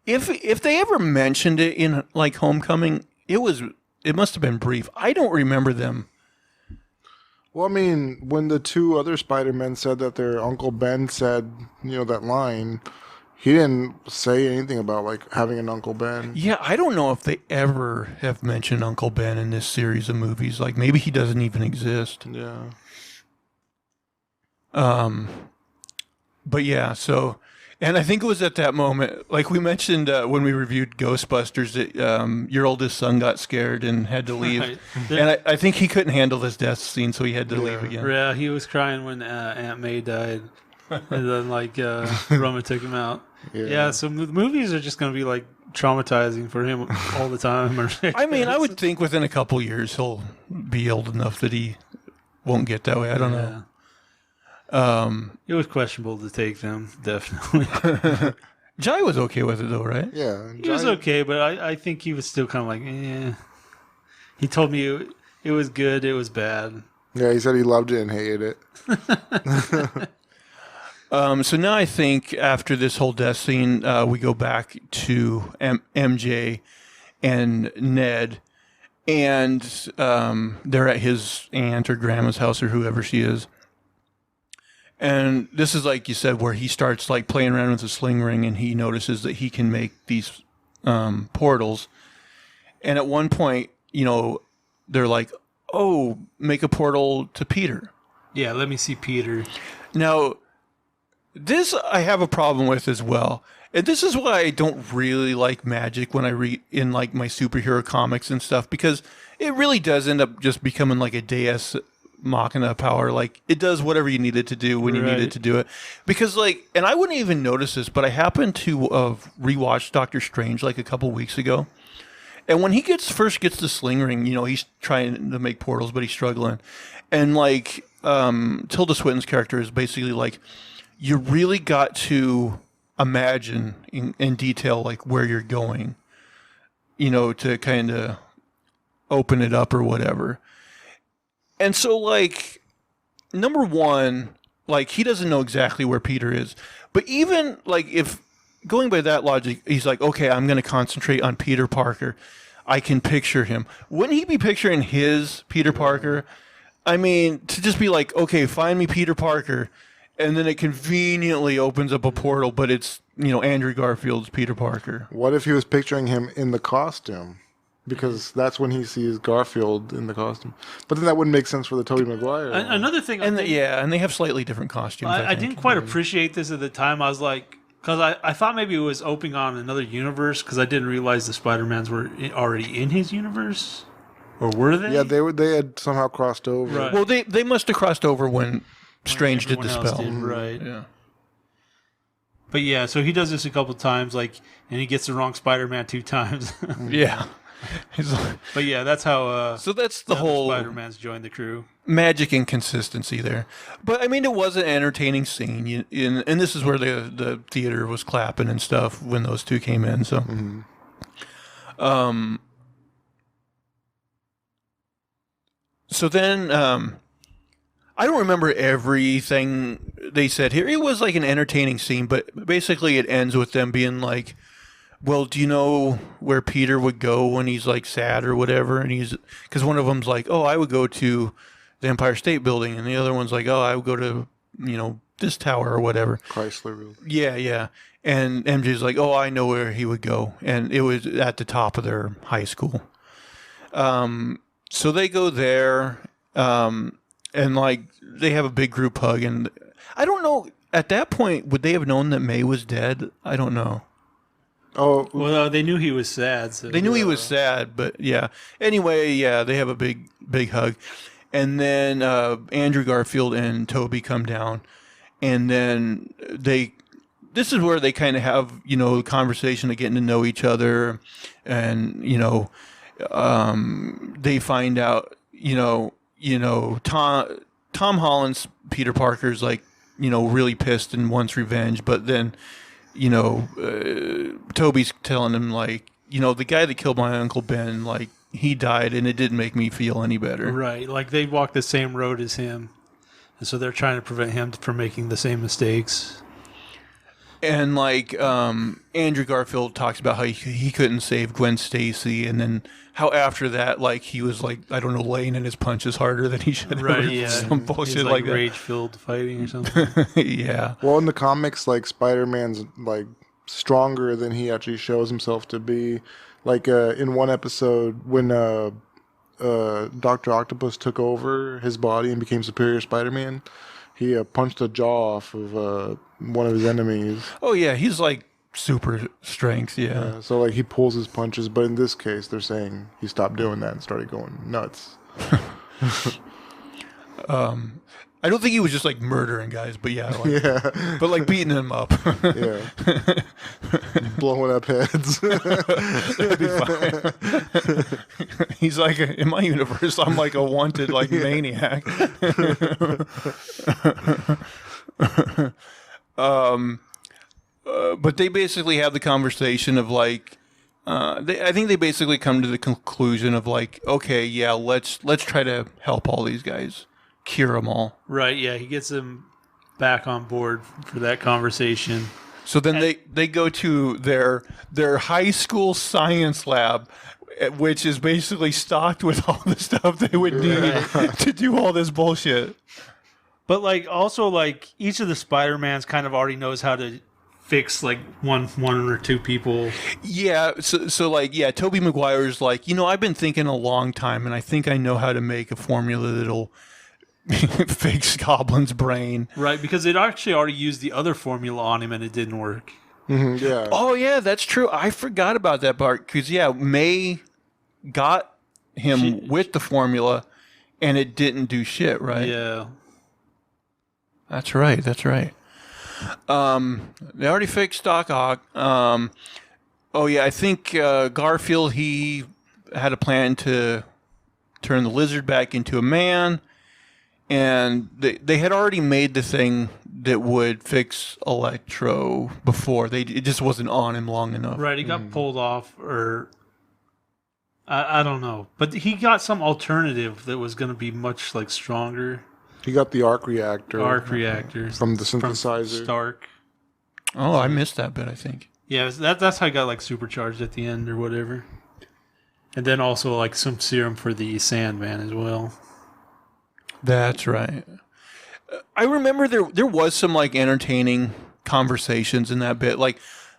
If they ever mentioned it in like Homecoming, it must have been brief. I don't remember them. Well, I mean, when the two other Spider-Men said that their Uncle Ben said, that line, he didn't say anything about like having an Uncle Ben. Yeah, I don't know if they ever have mentioned Uncle Ben in this series of movies. Like maybe he doesn't even exist. Yeah. But yeah, so And I think it was at that moment, like we mentioned when we reviewed Ghostbusters, that your oldest son got scared and had to leave. Right. And I think he couldn't handle this death scene, so he had to leave again. Yeah, he was crying when Aunt May died, and then Roman took him out. Yeah, so the movies are just going to be like traumatizing for him all the time. I mean, I would think within a couple years he'll be old enough that he won't get that way. I don't know. It was questionable to take them, definitely. Jai was okay with it though, right? Yeah. He was okay, but I think he was still kind of like, eh. He told me it was good, it was bad. Yeah, he said he loved it and hated it. So now I think after this whole death scene, we go back to MJ and Ned, and they're at his aunt or grandma's house or whoever she is. And this is like you said, where he starts like playing around with the sling ring, and he notices that he can make these portals. And at one point, they're like, "Oh, make a portal to Peter." Yeah, let me see Peter. Now, this I have a problem with as well. And this is why I don't really like magic when I read in like my superhero comics and stuff, because it really does end up just becoming like a Deus Machina power. Like it does whatever you need it to do when you need it to do it. Because and I wouldn't even notice this, but I happened to rewatch Doctor Strange like a couple weeks ago. And when he first gets the sling ring, he's trying to make portals, but he's struggling. And Tilda Swinton's character is basically like, you really got to imagine in detail like where you're going, to kind of open it up or whatever. And so number one, he doesn't know exactly where Peter is. But even if going by that logic, he's like, okay, I'm going to concentrate on Peter Parker. I can picture him. Wouldn't he be picturing his Peter Parker? I mean, to just be like, okay, find me Peter Parker. And then it conveniently opens up a portal, but it's, Andrew Garfield's Peter Parker. What if he was picturing him in the costume? Because that's when he sees Garfield in the costume. But then that wouldn't make sense for the Tobey Maguire. Another thing, and they have slightly different costumes. I didn't quite appreciate this at the time. I was like, because I thought maybe it was opening on another universe, because I didn't realize the Spider-Mans were already in his universe. Or were they? Yeah, they had somehow crossed over. Right. Well, they must have crossed over when Strange did the spell. Right. Yeah. But yeah, so he does this a couple times, and he gets the wrong Spider-Man 2 times. Yeah. But yeah, that's how. So that's the whole Spider-Man's joined the crew. Magic and consistency there. But I mean, it was an entertaining scene, and this is where the theater was clapping and stuff when those two came in. So, so then I don't remember everything they said here. It was like an entertaining scene, but basically it ends with them being like, well, do you know where Peter would go when he's sad or whatever? And because one of them's like, oh, I would go to the Empire State Building. And the other one's like, oh, I would go to, this tower or whatever. Chrysler Building. Yeah. And MJ's like, oh, I know where he would go. And it was at the top of their high school. So they go there, and they have a big group hug. And I don't know, at that point, would they have known that May was dead? I don't know. Oh, well, they knew he was sad. So they knew he was sad, but yeah. Anyway, yeah, they have a big hug. And then Andrew Garfield and Toby come down. And then this is where they kind of have, a conversation of getting to know each other. And, they find out, Tom Holland's Peter Parker's really pissed and wants revenge. But then, Toby's telling him the guy that killed my Uncle Ben, he died and it didn't make me feel any better. Right. They walked the same road as him. And so they're trying to prevent him from making the same mistakes. And Andrew Garfield talks about how he couldn't save Gwen Stacy, and then how after that, he was I don't know, laying in his punches harder than he should have. Right, yeah. Some bullshit like that. Rage-filled fighting or something. Yeah. Well, in the comics, Spider-Man's stronger than he actually shows himself to be. In one episode when Dr. Octopus took over his body and became Superior Spider-Man, he punched the jaw off of one of his enemies. Oh yeah, he's like super strength. Yeah. So like he pulls his punches, but in this case, they're saying he stopped doing that and started going nuts. I don't think he was just like murdering guys, but yeah, like, Yeah, but like beating them up. yeah, blowing up heads. That'd be fine. He's like, in my universe, I'm like a wanted like maniac. But they basically have the conversation of like, I think they basically come to the conclusion of like, okay, yeah, let's try to help all these guys, cure them all. Right, yeah, he gets them back on board for that conversation. So then they go to their high school science lab, which is basically stocked with all the stuff they would need to do all this bullshit. But like also like each of the Spider-Mans kind of already knows how to fix like one or two people. Yeah, so like, yeah, Tobey Maguire's like, I've been thinking a long time, and I think I know how to make a formula that'll fix Goblin's brain. Right, because they'd actually already used the other formula on him and it didn't work. Mm-hmm, yeah. Oh, yeah, that's true. I forgot about that part, because, yeah, May got him with the formula, and it didn't do shit, right? Yeah. That's right. They already fixed Doc Ock. Oh yeah, I think Garfield, he had a plan to turn the lizard back into a man, and they had already made the thing that would fix Electro before. It just wasn't on him long enough. Right, he got pulled off, or I don't know, but he got some alternative that was going to be much like stronger. He got the arc reactor. From the synthesizer. From Stark. Oh, I missed that bit, I think. Yeah, that's how he got like supercharged at the end or whatever. And then also like some serum for the Sandman as well. That's right. I remember there was some like entertaining conversations in that bit. Like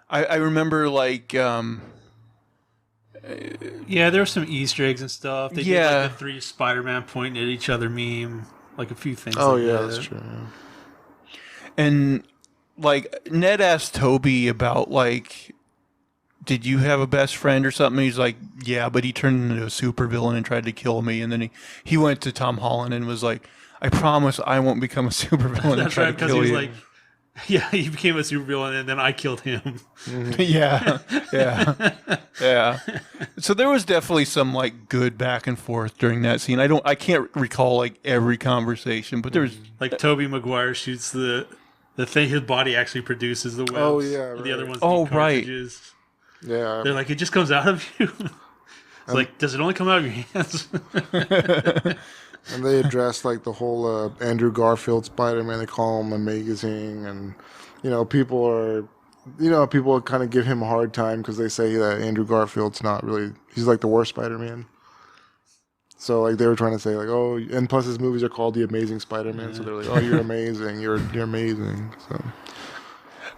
I remember like yeah, there were some Easter eggs and stuff. They did like the 3 Spider-Man pointing at each other meme. Like a few things. Oh, like yeah, that. that's true. Yeah. And like Ned asked Toby about like, did you have a best friend or something? He's like, yeah, but he turned into a supervillain and tried to kill me. And then he went to Tom Holland and was like, I promise I won't become a supervillain. That's right, because he was like, yeah, he became a supervillain and then I killed him. Yeah. So there was definitely some like good back and forth during that scene. I can't recall like every conversation, but there was like Tobey Maguire shoots the thing his body actually produces the webs. Oh, yeah, right. The other ones cartridges. Yeah. They're like, it just comes out of you. It's like, does it only come out of your hands? And they address like the whole Andrew Garfield Spider-Man. They call him amazing, and people kind of give him a hard time because they say that Andrew Garfield's not really. He's like the worst Spider-Man. So like they were trying to say like, oh, and plus his movies are called The Amazing Spider-Man, so they're like, oh, you're amazing, you're amazing. So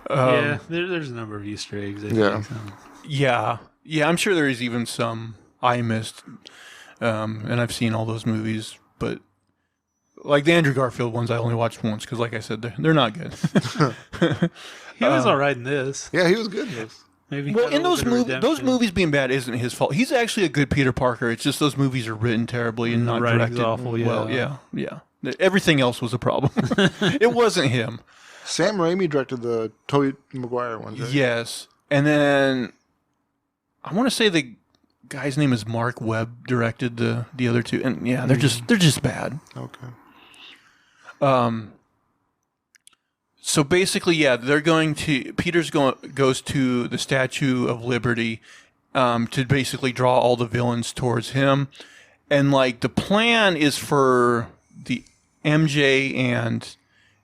yeah, there's a number of Easter eggs. I think, so. Yeah, I'm sure there is even some I missed, and I've seen all those movies. But like the Andrew Garfield ones, I only watched once because, like I said, they're not good. He was all right in this. Yeah, he was good in this. Maybe. Well, in those movies being bad isn't his fault. He's actually a good Peter Parker. It's just those movies are written terribly and not directed awful. Yeah. Well, yeah. Everything else was a problem. It wasn't him. Sam Raimi directed the Tobey Maguire ones, right? Yes, and then I want to say the guy's name is Mark Webb directed the other two, and yeah, they're just bad. Okay. So basically, yeah, Peter's goes to the Statue of Liberty to basically draw all the villains towards him, and like the plan is for the MJ and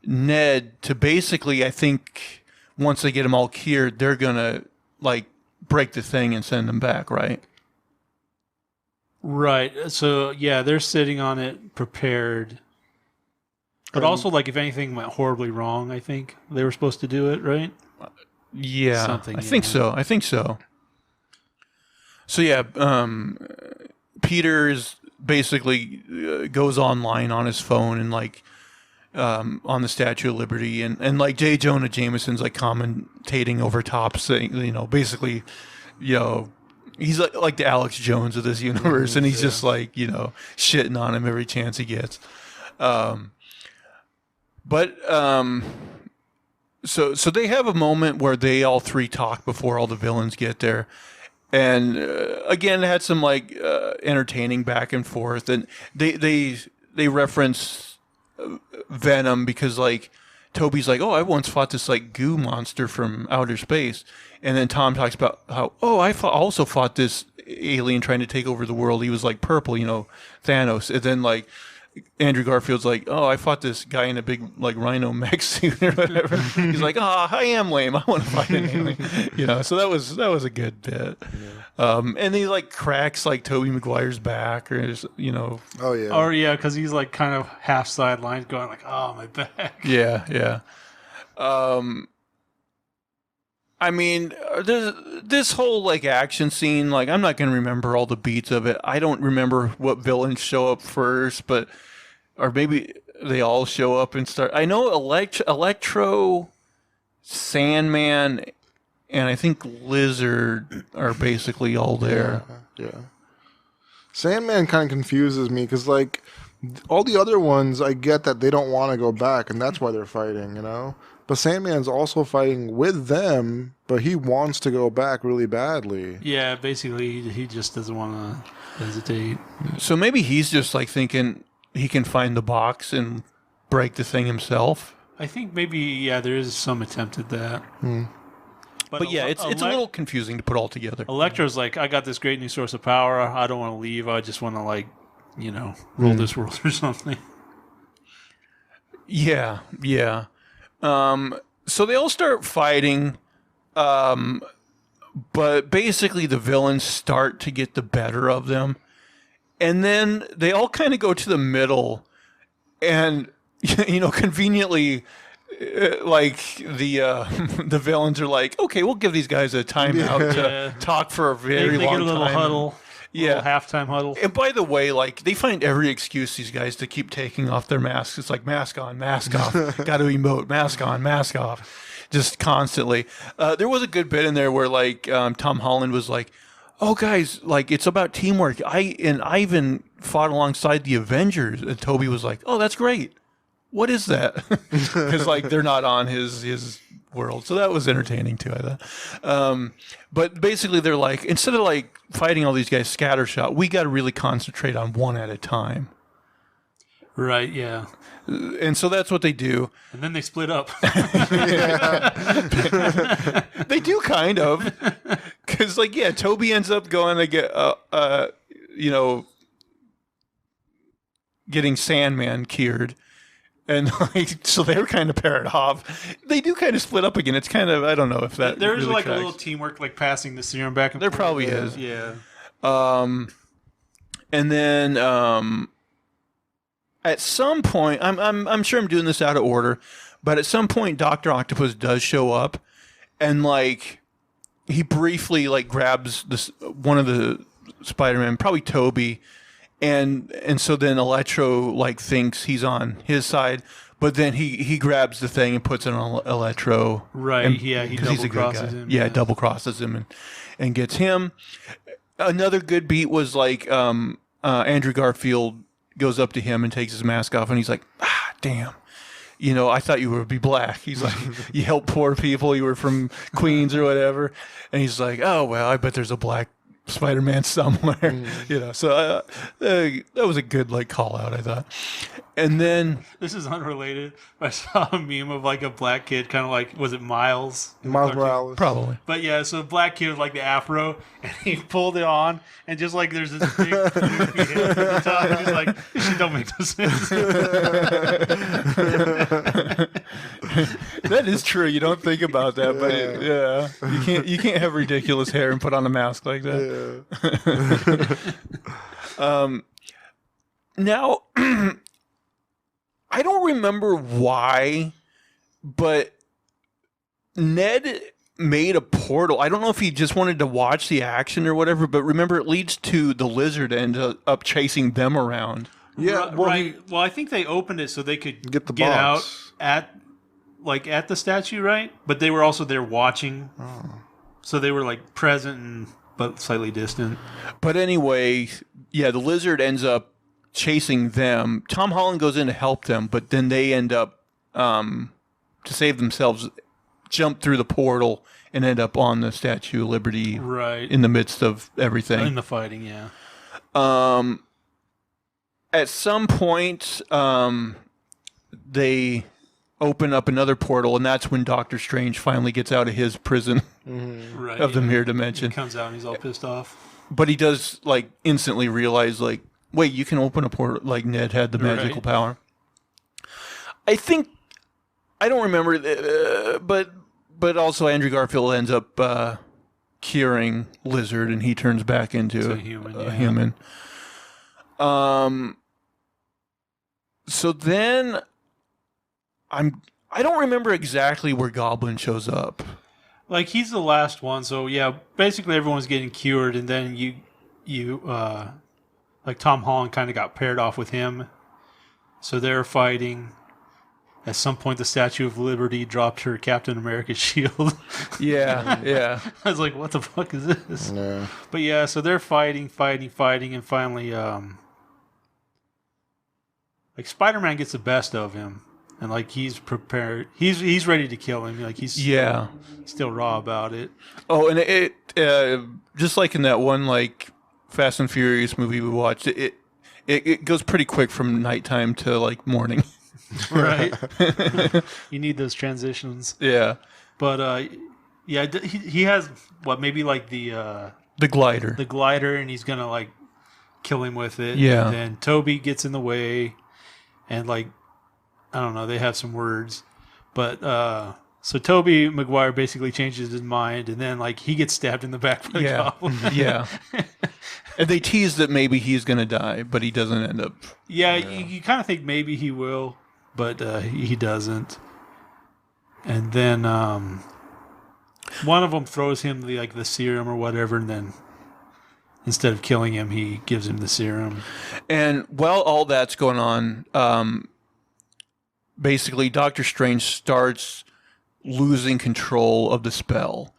Ned to basically, I think, once they get them all cured, they're gonna like break the thing and send them back, right? Right. So yeah, they're sitting on it prepared. But also, like, if anything went horribly wrong, I think they were supposed to do it, right? Yeah, I think so. So yeah, Peter is basically goes online on his phone and like on the Statue of Liberty, and like J. Jonah Jameson's like commentating over top, saying, basically, he's like the Alex Jones of this universe, and he's just like, shitting on him every chance he gets. So they have a moment where they all three talk before all the villains get there. And again, it had some like entertaining back and forth, and they reference Venom because like Toby's like, oh, I once fought this like goo monster from outer space, and then Tom talks about how, oh, also fought this alien trying to take over the world. He was like purple, Thanos, and then like Andrew Garfield's like, oh, I fought this guy in a big like rhino mech suit or whatever. He's like, oh, I am lame. I want to fight an alien. So that was a good bit. Yeah. And he like cracks like Tobey Maguire's back, or Oh yeah. Or yeah, because he's like kind of half sidelined, going like, oh, my back. Yeah. I mean, this whole like action scene, like I'm not going to remember all the beats of it. I don't remember what villains show up first, or maybe they all show up and start. I know Electro, Sandman, and I think Lizard are basically all there. Yeah. Sandman kind of confuses me because like all the other ones, I get that they don't want to go back, and that's why they're fighting, But Sandman's also fighting with them, but he wants to go back really badly. Yeah, basically, he just doesn't want to hesitate. So maybe he's just like thinking he can find the box and break the thing himself. I think maybe, there is some attempt at that. But yeah, it's a little confusing to put all together. Electro's like, I got this great new source of power. I don't want to leave. I just want to rule this world or something. Yeah. So they all start fighting, but basically the villains start to get the better of them. And then they all kind of go to the middle, and, conveniently, like the villains are like, okay, we'll give these guys a timeout to talk for a very long time. They get a little huddle. Yeah, halftime huddle. And by the way, like they find every excuse, these guys, to keep taking off their masks. It's like mask on, mask off, got to emote, mask on, mask off, just constantly. There was a good bit in there where like Tom Holland was like, "Oh guys, like it's about teamwork. I even fought alongside the Avengers." And Toby was like, "Oh, that's great. What is that?" Because like they're not on his world, so that was entertaining too, I thought. But basically, they're like, instead of like fighting all these guys scattershot, we got to really concentrate on one at a time. Right? Yeah. And so that's what they do. And then they split up. They do kind of, because like Toby ends up going to get getting Sandman cured. And like, so they were kind of paired off. They do kind of split up again. It's kind of, I don't know if that there's really like tracks. a little teamwork, like passing the serum back and there forth. There probably is. Yeah. And then at some point, I'm sure I'm doing this out of order, but at some point, Dr. Octopus does show up, and like he briefly like grabs one of the Spider-Man, probably Toby. And so then Electro like thinks he's on his side, but then he grabs the thing and puts it on Electro. Right. And, he double crosses him. Yeah, double crosses him and gets him. Another good beat was like Andrew Garfield goes up to him and takes his mask off, and he's like, "Ah, damn. I thought you would be black." He's like, "You help poor people. You were from Queens or whatever." And he's like, "Oh, well, I bet there's a black Spider-Man somewhere." So that was a good like call out, I thought. And then this is unrelated. I saw a meme of like a black kid, kind of like, was it Miles Morales? Probably. But yeah, so a black kid with like the afro, and he pulled it on, and just like there's this big goofy head at the top, and he's like, "This shit don't make no sense." That is true. You don't think about that, but you can't have ridiculous hair and put on a mask like that. Now, I don't remember why, but Ned made a portal. I don't know if he just wanted to watch the action or whatever, but remember, it leads to the Lizard end up chasing them around. Yeah, well, right. Well, I think they opened it so they could Get the get box. out at the statue, right? But they were also there watching, so they were like present but slightly distant. But anyway, yeah, the lizard ends up chasing them. Tom Holland goes in to help them, but then they end up, to save themselves, jump through the portal and end up on the Statue of Liberty, Right. in the midst of everything. In the fighting, yeah. At some point, they open up another portal, and that's when Doctor Strange finally gets out of his prison Right. of the mirror He dimension. comes out and he's all pissed off. But he does like instantly realize, like, wait, you can open a portal. Like Ned had the magical Right. power. I think I don't remember, but also Andrew Garfield ends up curing Lizard, and he turns back into a human. a Yeah. human. So then I don't remember exactly where Goblin shows up. Like he's the last one, so yeah, basically everyone's getting cured, and then you like Tom Holland kind of got paired off with him, so they're fighting. At some point, the Statue of Liberty dropped her Captain America shield. Yeah, yeah. I was like, "What the fuck is this?" Yeah. But yeah, so they're fighting, and finally, like Spider-Man gets the best of him, and like he's prepared, he's ready to kill him. Like he's still raw about it. Oh, and it just like in that one like Fast and Furious movie we watched, it goes pretty quick from nighttime to like morning. Right. You need those transitions. Yeah. But yeah, he has what, maybe like The glider. the glider, and he's gonna like kill him with it. Yeah. And then Toby gets in the way, and like I don't know, they have some words, but so Toby Maguire basically changes his mind, and then like he gets stabbed in the back by the goblin. Yeah. And they tease that maybe he's gonna die, but he doesn't end up. Yeah, you kind of think maybe he will, but he doesn't. And then one of them throws him the serum or whatever, and then instead of killing him, he gives him the serum. And while all that's going on, basically Doctor Strange starts losing control of the spell,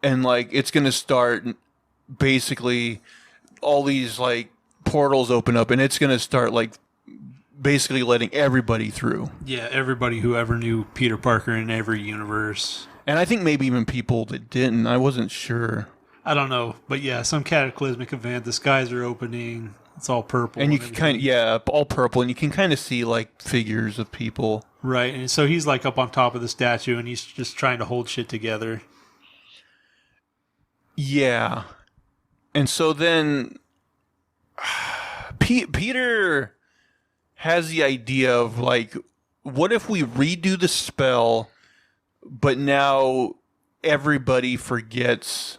and like it's gonna start basically all these like portals open up, and it's gonna start like basically letting everybody through. Yeah, everybody who ever knew Peter Parker in every universe. And I think maybe even people that didn't. I wasn't sure. I don't know, but yeah, some cataclysmic event. The skies are opening. It's all purple, And you can kind of all purple, and you can kind of see like figures of people. right. And so he's like up on top of the statue, and he's just trying to hold shit together. Yeah. And so then Peter has the idea of like, what if we redo the spell, but now everybody forgets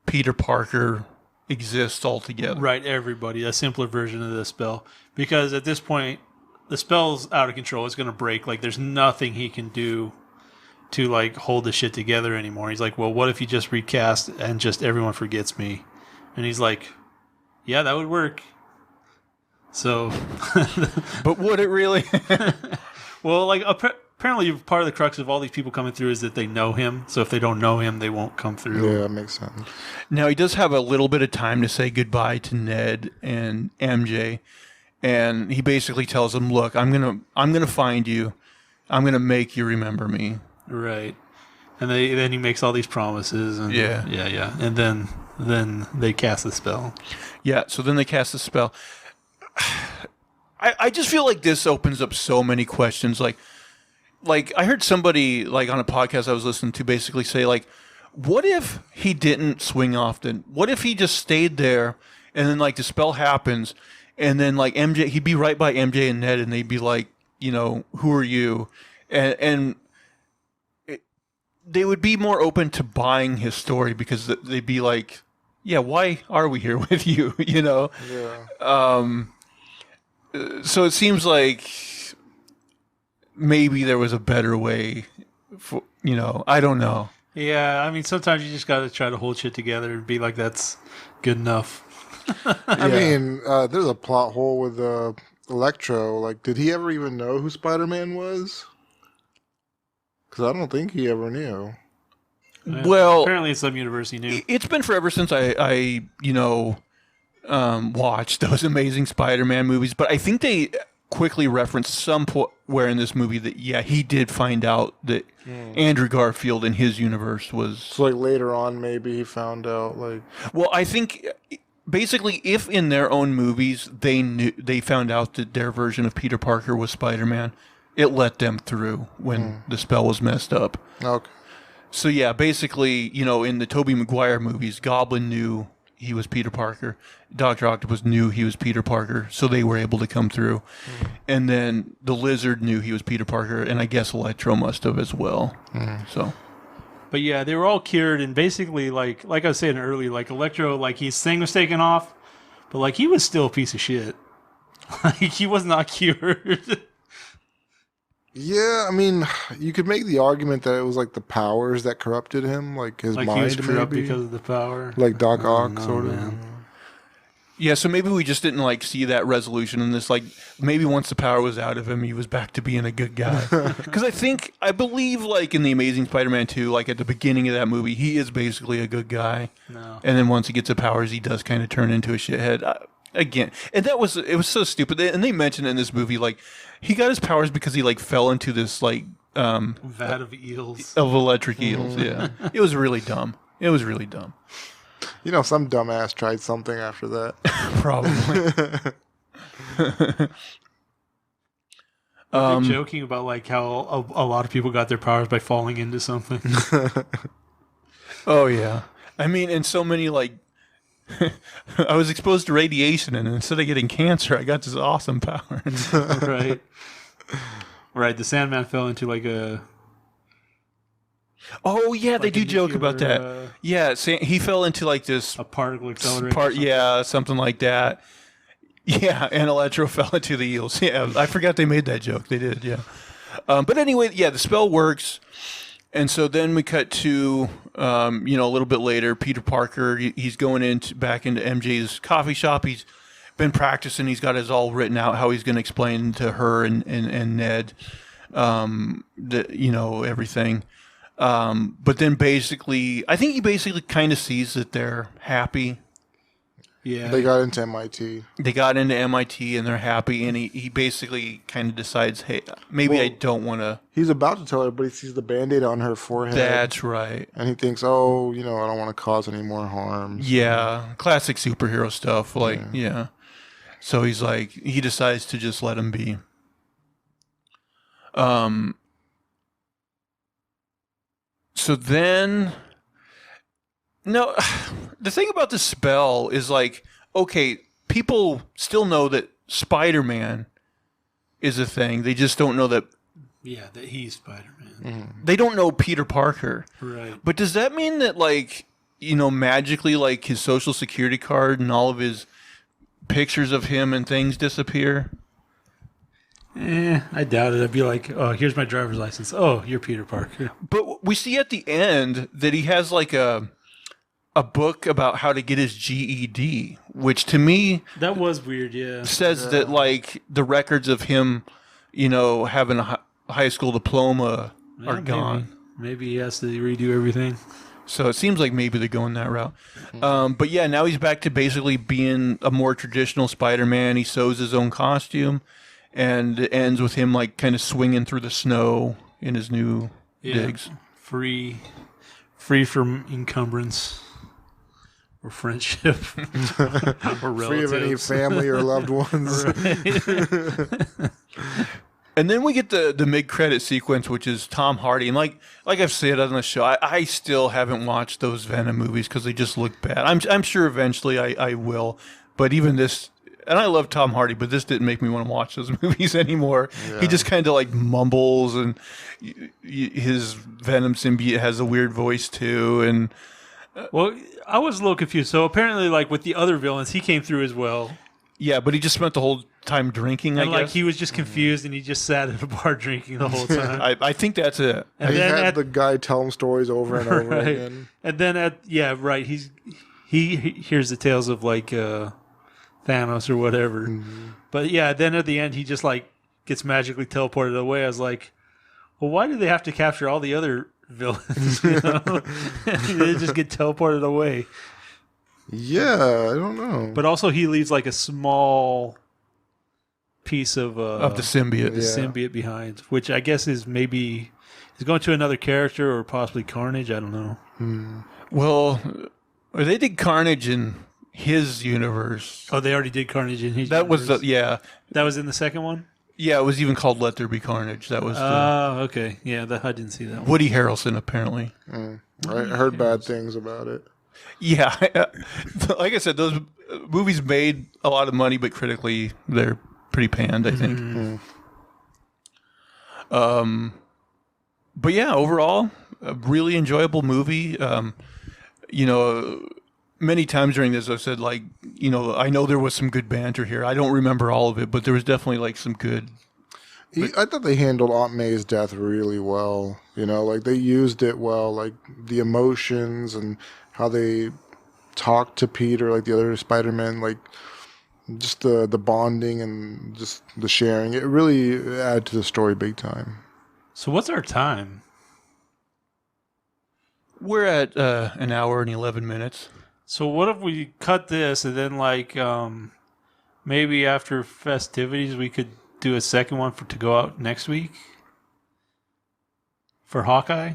Peter Parker exists altogether? Right, everybody. A simpler version of the spell. Because at this point, the spell's out of control. It's going to break. Like, there's nothing he can do to, like, hold the shit together anymore. He's like, well, what if you just recast and just everyone forgets me? And he's like, yeah, that would work. So, But would it really? well, like, apparently part of the crux of all these people coming through is that they know him. So if they don't know him, they won't come through. Yeah, that makes sense. Now, he does have a little bit of time to say goodbye to Ned and MJ. And he basically tells them, look, I'm gonna find you. I'm going to make you remember me. Right. And then he makes all these promises. And yeah. And then they cast the spell. Yeah, so then they cast the spell. I just feel like this opens up so many questions. Like I heard somebody like on a podcast I was listening to basically say like, what if he didn't swing often? What if he just stayed there and then like the spell happens and then like MJ, he'd be right by MJ and Ned and they'd be like, you know, who are you? And they would be more open to buying his story because they'd be like, yeah, why are we here with you? You know? Yeah. So it seems like maybe there was a better way for, you know, I don't know. Yeah, I mean, sometimes you just got to try to hold shit together and be like, that's good enough. I mean, there's a plot hole with Electro, like, did he ever even know who Spider-Man was? Because I don't think he ever knew. Well, apparently in some universe he knew. It's been forever since I watched those Amazing Spider-Man movies, but I think they quickly referenced somewhere in this movie that, yeah, he did find out that Andrew Garfield in his universe was... So, like, later on, maybe he found out, like... Well, I think... Basically, if in their own movies they found out that their version of Peter Parker was Spider-Man, it let them through when the spell was messed up. Okay. So yeah, basically, in the Tobey Maguire movies, Goblin knew he was Peter Parker. Dr. Octopus knew he was Peter Parker, so they were able to come through. And then the Lizard knew he was Peter Parker, and I guess Electro must have as well. So... But yeah, they were all cured, and basically, like I was saying earlier, like Electro, like his thing was taken off, but like he was still a piece of shit. Like he was not cured. Yeah, I mean, you could make the argument that it was like the powers that corrupted him, like his like mind, he was corrupt maybe, because of the power. like Doc Ock, know, sort of. man. Yeah, so maybe we just didn't see that resolution in this. Like maybe once the power was out of him, he was back to being a good guy. Because I believe in the Amazing Spider-Man 2, at the beginning of that movie, he is basically a good guy. No. And then once he gets the powers, he does kind of turn into a shithead again. And it was so stupid. And they mentioned in this movie he got his powers because he fell into this vat of eels of electric eels. Yeah, it was really dumb. Some dumbass tried something after that. Probably. They're joking about how a lot of people got their powers by falling into something. Oh yeah, I mean, and so many I was exposed to radiation, and instead of getting cancer, I got this awesome power. Right. The Sandman fell into a. Oh yeah, they do joke about that. Yeah, he fell into this a particle accelerator. Something like that. Yeah, and Electro fell into the eels. Yeah, I forgot they made that joke. They did. Yeah, but anyway, yeah, the spell works, and so then we cut to a little bit later. Peter Parker, he's going back into MJ's coffee shop. He's been practicing. He's got his all written out how he's going to explain to her and Ned, everything. But then I think he basically kind of sees that they're happy. Yeah. They got into MIT. They got into MIT and they're happy, and he basically kind of decides, hey, maybe I don't want to. He's about to tell her, but he sees the Band-Aid on her forehead. That's right. And he thinks, I don't want to cause any more harm. Yeah. Classic superhero stuff. Yeah. So he decides to just let him be. So then, no, the thing about the spell is okay, people still know that Spider-Man is a thing. They just don't know that. Yeah, that he's Spider-Man. They don't know Peter Parker. Right. But does that mean that magically his social security card and all of his pictures of him and things disappear? I doubt it. I'd be like, oh, here's my driver's license. Oh, you're Peter Parker. But we see at the end that he has a book about how to get his GED, which to me that was weird. Yeah, says that the records of him, having a high school diploma are gone. Maybe he has to redo everything. So it seems like maybe they're going that route. But yeah, now he's back to basically being a more traditional Spider-Man. He sews his own costume. And it ends with him kind of swinging through the snow in his new digs. Free from encumbrance or friendship or relatives. Free of any family or loved ones. And then we get the mid-credit sequence, which is Tom Hardy. And like I've said on the show, I still haven't watched those Venom movies because they just look bad. I'm sure eventually I will. But even this... And I love Tom Hardy, but this didn't make me want to watch those movies anymore. Yeah. He just kind of mumbles, and his Venom symbiote has a weird voice too. And well, I was a little confused. So apparently, with the other villains, he came through as well. Yeah, but he just spent the whole time drinking. And I guess he was just confused, and he just sat at a bar drinking the whole time. I think that's it. And he had the guy tell him stories over and over again. And then he hears the tales of Thanos or whatever. Mm-hmm. But yeah, then at the end, he just like gets magically teleported away. I was like, well, why do they have to capture all the other villains? You know? They just get teleported away. Yeah, I don't know. But also, he leaves like a small piece of the symbiote. the symbiote behind, which I guess is maybe he's going to another character or possibly Carnage. I don't know. Well, they did Carnage in his universe. Oh, they already did Carnage in his. That was universe. That was in the second one. Yeah, it was even called Let There Be Carnage. That was Okay. Yeah, I didn't see that one. Woody Harrelson, apparently. I heard bad things about it. Yeah. Like I said, those movies made a lot of money, but critically, they're pretty panned, I think. But yeah, overall, a really enjoyable movie. Many times during this, I've said, like, I know there was some good banter here. I don't remember all of it, but there was definitely, like, some good. I thought they handled Aunt May's death really well. Like, they used it well, like, the emotions and how they talked to Peter, like the other Spider-Man, like, just the bonding and just the sharing. It really added to the story big time. So what's our time? We're at an hour and 11 minutes. So what if we cut this and then like maybe after festivities we could do a second one to go out next week for Hawkeye?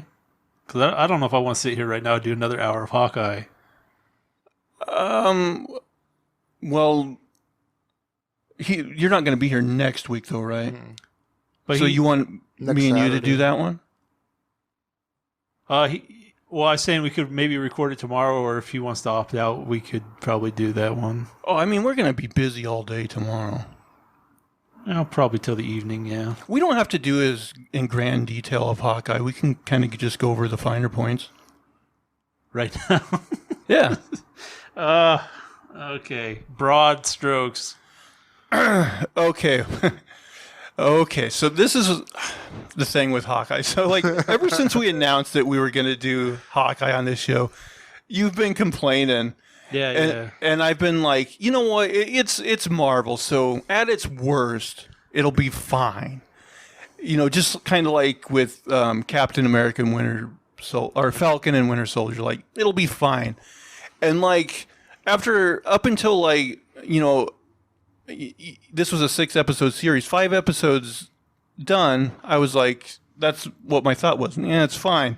Because I don't know if I want to sit here right now and do another hour of Hawkeye. Well, you're not going to be here next week, though, right? But so you want me and you to do that one? Well, I was saying we could maybe record it tomorrow, or if he wants to opt out, we could probably do that one. Oh, I mean, we're going to be busy all day tomorrow. Probably till the evening, yeah. We don't have to do as in grand detail of Hawkeye. We can kind of just go over the finer points. Right now? Yeah. Okay. Broad strokes. Okay. Okay, so this is the thing with Hawkeye. So, like, ever since we announced that we were going to do Hawkeye on this show, you've been complaining. Yeah. And I've been like, you know what? It's Marvel, so at its worst, it'll be fine. Just kind of like with Captain America and or Falcon and Winter Soldier, like, it'll be fine. And like up until like, this was a 6-episode series, 5 episodes done, I was like, that's what my thought was. Yeah, it's fine.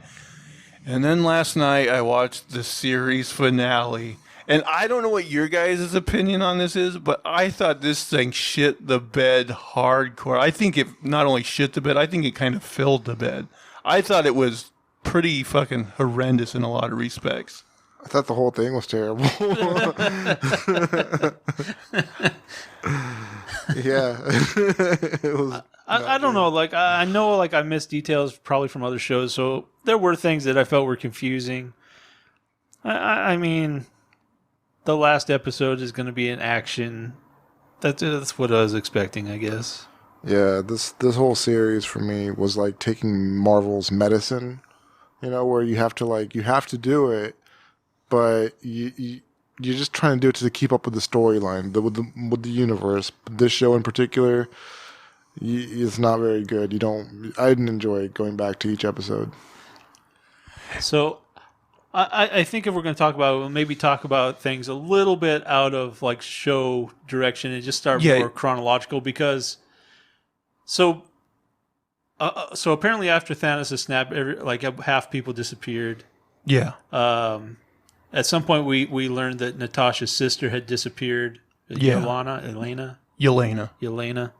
And then last night I watched the series finale. And I don't know what your guys' opinion on this is, but I thought this thing shit the bed hardcore. I think it not only shit the bed, I think it kind of filled the bed. I thought it was pretty fucking horrendous in a lot of respects. I thought the whole thing was terrible. Yeah. It was. I don't know. Like, I know, like, I missed details probably from other shows, so there were things that I felt were confusing. I mean, the last episode is going to be an action. That's what I was expecting, I guess. Yeah, this whole series for me was like taking Marvel's medicine, where you have to do it, but you're just trying to do it to keep up with the storyline, with the universe. This show in particular, it's not very good. I didn't enjoy going back to each episode. So, I think if we're going to talk about it, we'll maybe talk about things a little bit out of like show direction and just start more chronological because. So apparently after Thanos' snap, half people disappeared. Yeah. At some point, we learned that Natasha's sister had disappeared. Yeah. Yelena.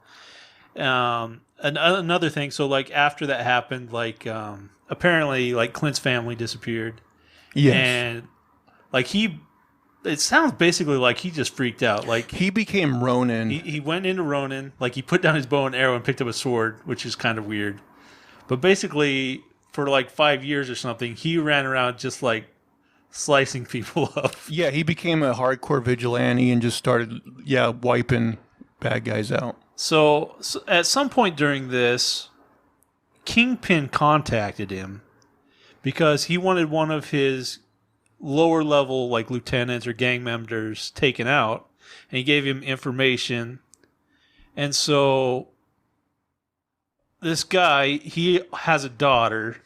And another thing, so like after that happened, like apparently like Clint's family disappeared. Yes. And like it sounds basically like he just freaked out. Like he became Ronin. He went into Ronin, like he put down his bow and arrow and picked up a sword, which is kind of weird. But basically, for like 5 years or something, he ran around just like slicing people up. Yeah, he became a hardcore vigilante and just started, wiping bad guys out. So at some point during this, Kingpin contacted him because he wanted one of his lower level like lieutenants or gang members taken out, and he gave him information. And so this guy, he has a daughter,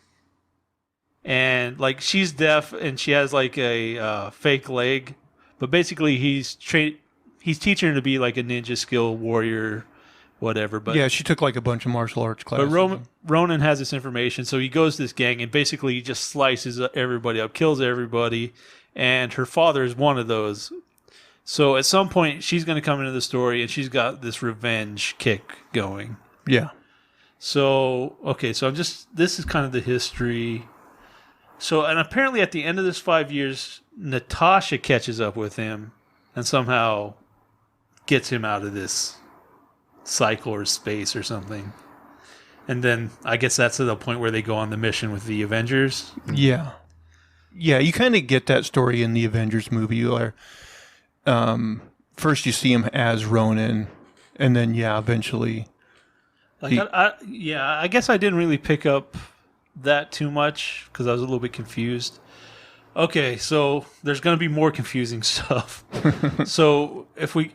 and like she's deaf and she has like a fake leg, but basically he's teaching her to be like a ninja skill warrior, whatever. But Yeah, she took like a bunch of martial arts but classes. Ronan has this information, so he goes to this gang and basically he just slices everybody up, kills everybody, and her father is one of those. So at some point, she's going to come into the story, and she's got this revenge kick going. Yeah. So, okay, so this is kind of the history. So, and apparently at the end of this 5 years, Natasha catches up with him and somehow gets him out of this cycle or space or something. And then I guess that's to the point where they go on the mission with the Avengers. Yeah. Yeah, you kind of get that story in the Avengers movie where first you see him as Ronin, and then, eventually... Like I guess I didn't really pick up that too much because I was a little bit confused. Okay, so there's going to be more confusing stuff. So if we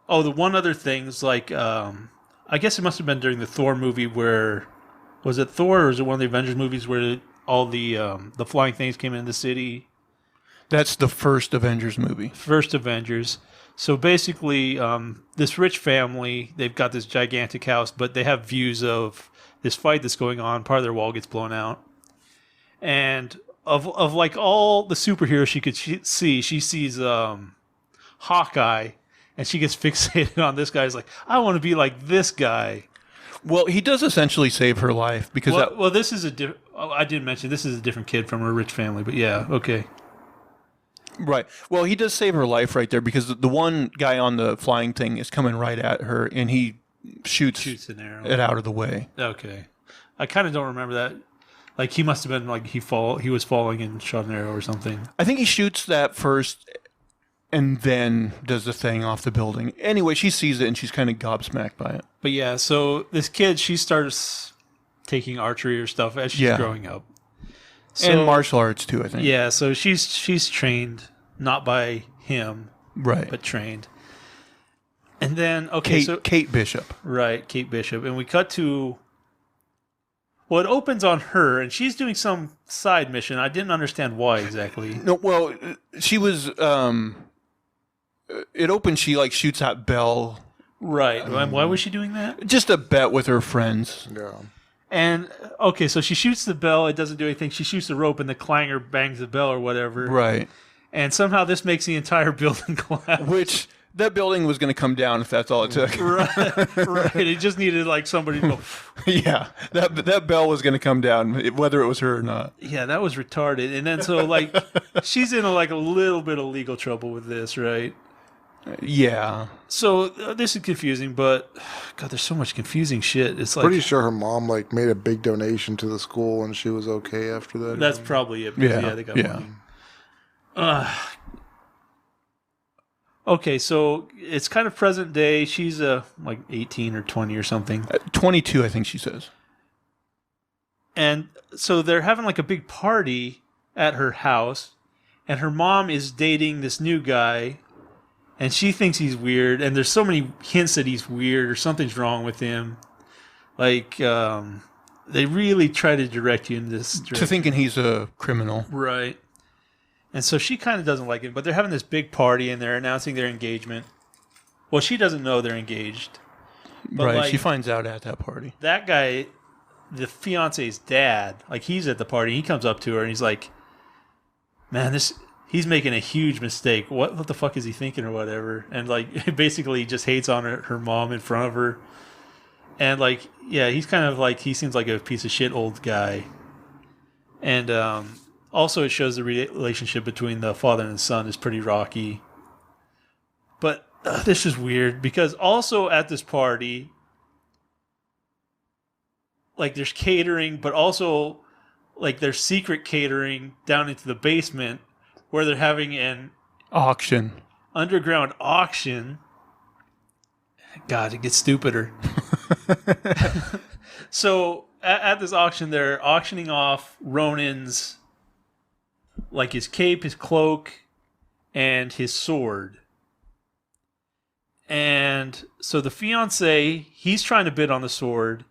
the one other thing is like I guess it must have been during the Thor movie where was it Thor or was it one of the Avengers movies where all the flying things came into the city? That's the first Avengers movie. First Avengers. So basically, this rich family, they've got this gigantic house, but they have views of this fight that's going on. Part of their wall gets blown out. And of like all the superheroes she could see, she sees Hawkeye, and she gets fixated on this guy. He's like, I want to be like this guy. Well, he does essentially save her life because Well, this is I didn't mention this is a different kid from a rich family, but yeah, okay. Right. Well, he does save her life right there because the one guy on the flying thing is coming right at her, and he shoots an arrow it out of the way. Okay, I kind of don't remember that. Like he must have been like he was falling and shot an arrow or something. I think he shoots that first, and then does the thing off the building. Anyway, she sees it and she's kind of gobsmacked by it. But yeah, so this kid, she starts taking archery or stuff as she's growing up. So, and martial arts too, I think. Yeah, so she's trained not by him, right, but trained. And then okay, Kate Bishop, right, Kate Bishop, and we cut to. Well, it opens on her, and she's doing some side mission. I didn't understand why exactly. No, well, she was. It opens. She like shoots at Belle. Right. Why was she doing that? Just a bet with her friends. Yeah. And okay, so she shoots the bell. It doesn't do anything. She shoots the rope, and the clanger bangs the bell or whatever. Right. And somehow this makes the entire building collapse. Which that building was going to come down if that's all it took. Right. It just needed like somebody to go. Yeah, that bell was going to come down, whether it was her or not. Yeah, that was retarded. And then so like she's in a little bit of legal trouble with this, right? Yeah. So this is confusing, but God, there's so much confusing shit. It's like Pretty sure her mom like made a big donation to the school and she was okay after that. That's probably it. Yeah, they got money. Okay, so it's kind of present day. She's like 18 or 20 or something. 22, I think she says. And so they're having like a big party at her house, and her mom is dating this new guy, and she thinks he's weird, and there's so many hints that he's weird or something's wrong with him. Like, they really try to direct you in this direction. To thinking he's a criminal. Right. And so she kind of doesn't like it, but they're having this big party, and they're announcing their engagement. Well, she doesn't know they're engaged. But right, like, she finds out at that party. That guy, the fiance's dad, like he's at the party, he comes up to her, and he's like, man, he's making a huge mistake. What the fuck is he thinking or whatever? And like basically he just hates on her mom in front of her. And like, yeah, he's kind of like, he seems like a piece of shit old guy. And also it shows the relationship between the father and the son is pretty rocky. But this is weird because also at this party, like there's catering, but also like there's secret catering down into the basement where they're having an underground auction. God, it gets stupider. So at this auction, they're auctioning off Ronin's, like his cape, his cloak, and his sword. And so the fiance, he's trying to bid on the sword,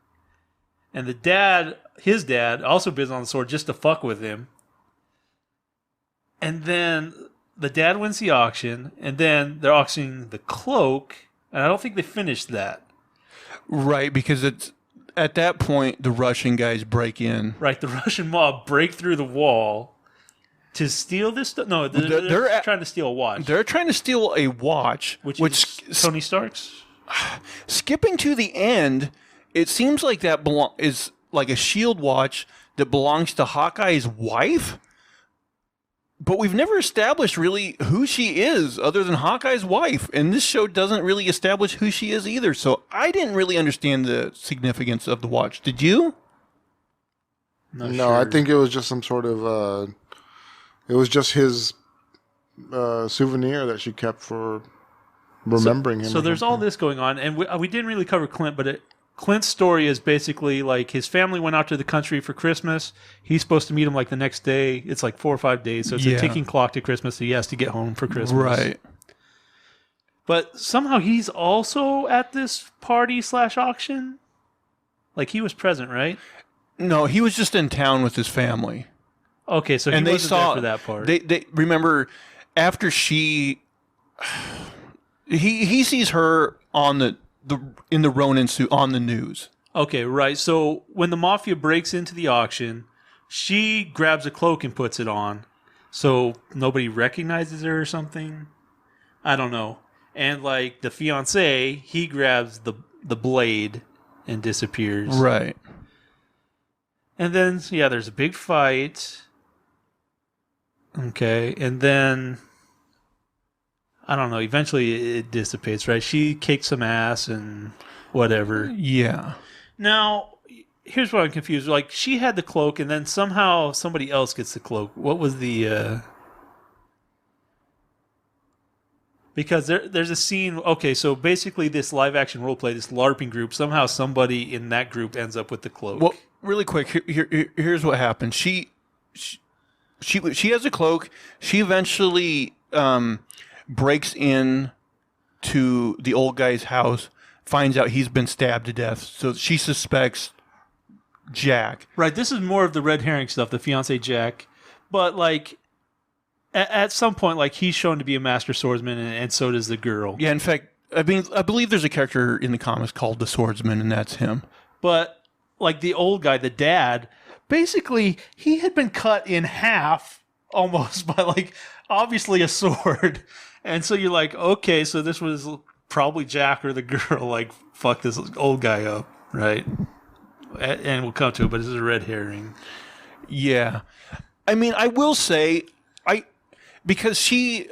and his dad, also bids on the sword just to fuck with him. And then the dad wins the auction, and then they're auctioning the cloak, and I don't think they finished that. Right, because it's at that point the Russian guys break in. Right, the Russian mob break through the wall to steal this stuff. No, they're trying to steal a watch. They're trying to steal a watch, which is Tony Stark's. Skipping to the end, it seems like that is like a shield watch that belongs to Hawkeye's wife. But we've never established really who she is other than Hawkeye's wife. And this show doesn't really establish who she is either. So I didn't really understand the significance of the watch. Did you? No, sure. I think it was just some sort of... it was just his souvenir that she kept for remembering him. So there's all this going on. And we didn't really cover Clint, but Clint's story is basically like his family went out to the country for Christmas. He's supposed to meet him like the next day. It's like 4 or 5 days. So it's a ticking clock to Christmas. So he has to get home for Christmas. Right. But somehow he's also at this party/auction. Like he was present, right? No, he was just in town with his family. Okay, so he wasn't there for that part. They remember after he sees her on in the Ronin suit on the news. Okay, right. So when the mafia breaks into the auction, she grabs a cloak and puts it on, so nobody recognizes her or something. I don't know. And like the fiance, he grabs the blade and disappears. Right. And then there's a big fight. Okay, and then I don't know. Eventually, it dissipates. Right? She kicks some ass and whatever. Yeah. Now, here's what I'm confused. Like, she had the cloak, and then somehow somebody else gets the cloak. What was the? Because there's a scene. Okay, so basically, this live action role play, this LARPing group. Somehow, somebody in that group ends up with the cloak. Well, really quick. Here's what happened. She has a cloak. She eventually breaks in to the old guy's house, finds out he's been stabbed to death. So she suspects Jack. Right. This is more of the red herring stuff, the fiance Jack. But like at some point, like he's shown to be a master swordsman, and so does the girl. Yeah. In fact, I believe there's a character in the comics called the Swordsman, and that's him. But like the old guy, the dad. Basically, he had been cut in half almost by, like, obviously a sword. And so you're like, okay, so this was probably Jack or the girl, like, fuck this old guy up, right? And we'll come to it, but this is a red herring. Yeah. I mean, I will say, because she,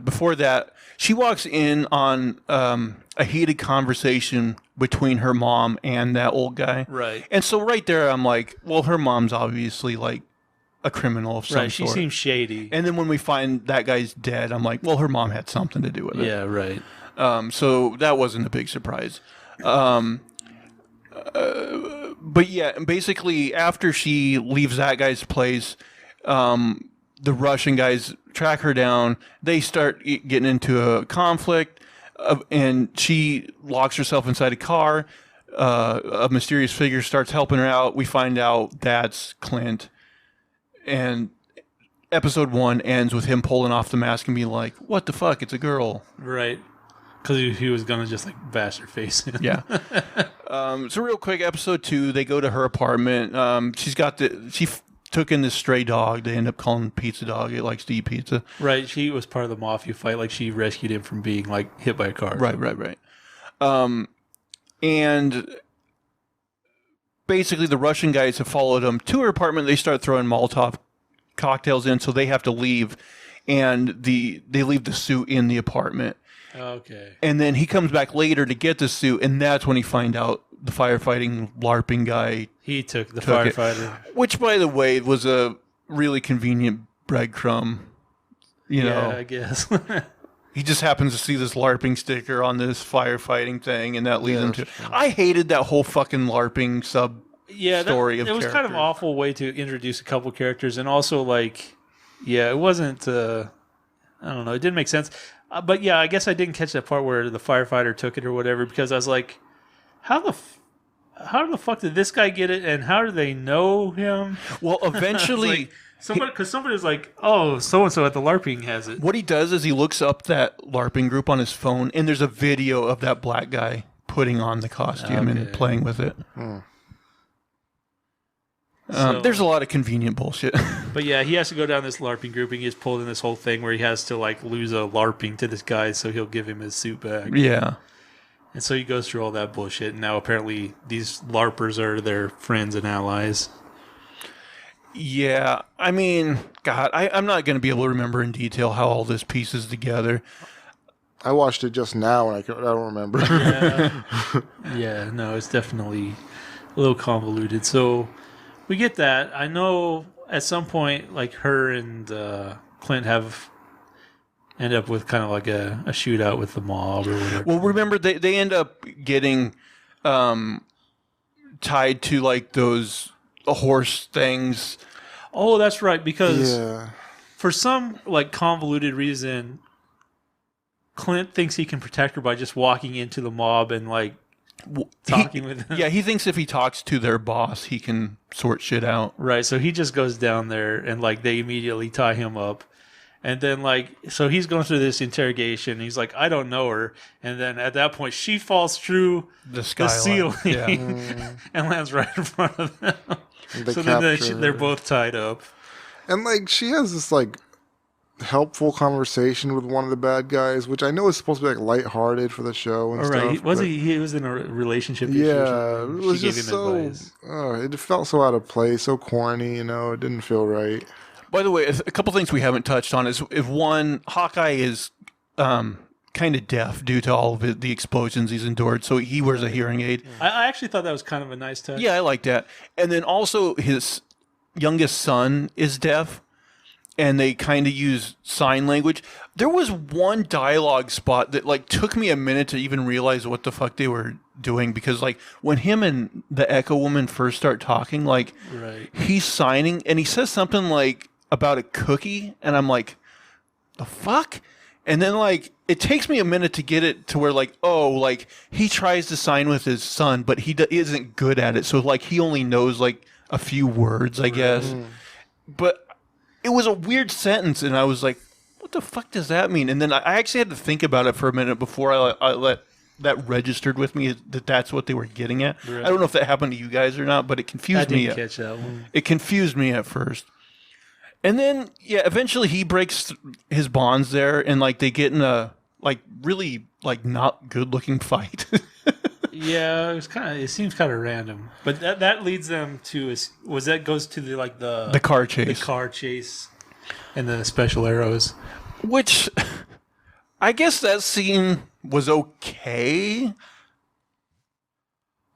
before that, she walks in on a heated conversation between her mom and that old guy. Right. And so right there, I'm like, well, her mom's obviously like a criminal of some sort. Right, she seems shady. And then when we find that guy's dead, I'm like, well, her mom had something to do with it. Yeah, right. So that wasn't a big surprise. But yeah, basically after she leaves that guy's place, the Russian guys track her down. They start getting into a conflict. And she locks herself inside a car. A mysterious figure starts helping her out. We find out that's Clint. And episode 1 ends with him pulling off the mask and being like, what the fuck? It's a girl. Right. Because he was going to just like bash her face in. Yeah. So real quick, episode 2, they go to her apartment. She took in this stray dog. They end up calling him Pizza Dog. It likes to eat pizza. Right. She was part of the mafia fight. Like she rescued him from being like hit by a car. Right. And basically the Russian guys have followed him to her apartment. They start throwing Molotov cocktails in, so they have to leave. And they leave the suit in the apartment. Okay. And then he comes back later to get the suit, and that's when he find out the firefighting LARPing guy. He took the firefighter. Which, by the way, was a really convenient breadcrumb. You know, I guess. He just happens to see this LARPing sticker on this firefighting thing, and that leads him to... I hated that whole fucking LARPing story of characters. It was kind of an awful way to introduce a couple characters, and also, like, yeah, it wasn't... I don't know. It didn't make sense. But yeah, I guess I didn't catch that part where the firefighter took it or whatever, because I was like, how the fuck did this guy get it, and how do they know him? Well, eventually, because somebody's like, oh, so and so at the LARPing has it. what he does is he looks up that LARPing group on his phone, and there's a video of that black guy putting on the costume and playing with it. There's a lot of convenient bullshit. But yeah, he has to go down this LARPing group, and he gets pulled in this whole thing where he has to like lose a LARPing to this guy, so he'll give him his suit back. Yeah. And so he goes through all that bullshit, and now apparently these LARPers are their friends and allies. Yeah, I mean, God, I'm not going to be able to remember in detail how all this pieces together. I watched it just now, and I don't remember. Yeah, no, it's definitely a little convoluted. So we get that. I know at some point, like her and Clint end up with kind of like a shootout with the mob or whatever. Well, remember, they end up getting tied to like those horse things. Oh, that's right, because Yeah. for some like convoluted reason, Clint thinks he can protect her by just walking into the mob and like talking with them. Yeah, he thinks if he talks to their boss, he can sort shit out. Right, so he just goes down there and like they immediately tie him up. And then like so he's going through this interrogation and he's like, I don't know her. And then at that point she falls through the ceiling and lands right in front of them. So then they're both tied up. And like she has this like helpful conversation with one of the bad guys, which I know is supposed to be like lighthearted for the show and stuff. He was in a relationship issue. Yeah, it was just so it felt so out of place, so corny, you know, it didn't feel right. By the way, a couple things we haven't touched on is if one, Hawkeye is kind of deaf due to all of the explosions he's endured, so he wears a hearing aid. I actually thought that was kind of a nice touch. Yeah, I like that. And then also his youngest son is deaf, and they kind of use sign language. There was one dialogue spot that like took me a minute to even realize what the fuck they were doing, because like when him and the Echo Woman first start talking, like he's signing and he says something like about a cookie, and I'm like, the fuck? And then like it takes me a minute to get it to where like, oh, like he tries to sign with his son, but he isn't good at it, so like he only knows like a few words, I guess. But it was a weird sentence, and I was like, what the fuck does that mean? And then I actually had to think about it for a minute before I let that registered with me that that's what they were getting at. Right. I don't know if that happened to you guys or not, but it confused me. I didn't catch that one. It confused me at first. And then, yeah, eventually he breaks his bonds there, and like they get in a like really like not good looking fight. Yeah, it seems kind of random, but that leads them to goes to the car chase, and the special arrows, which I guess that scene was okay.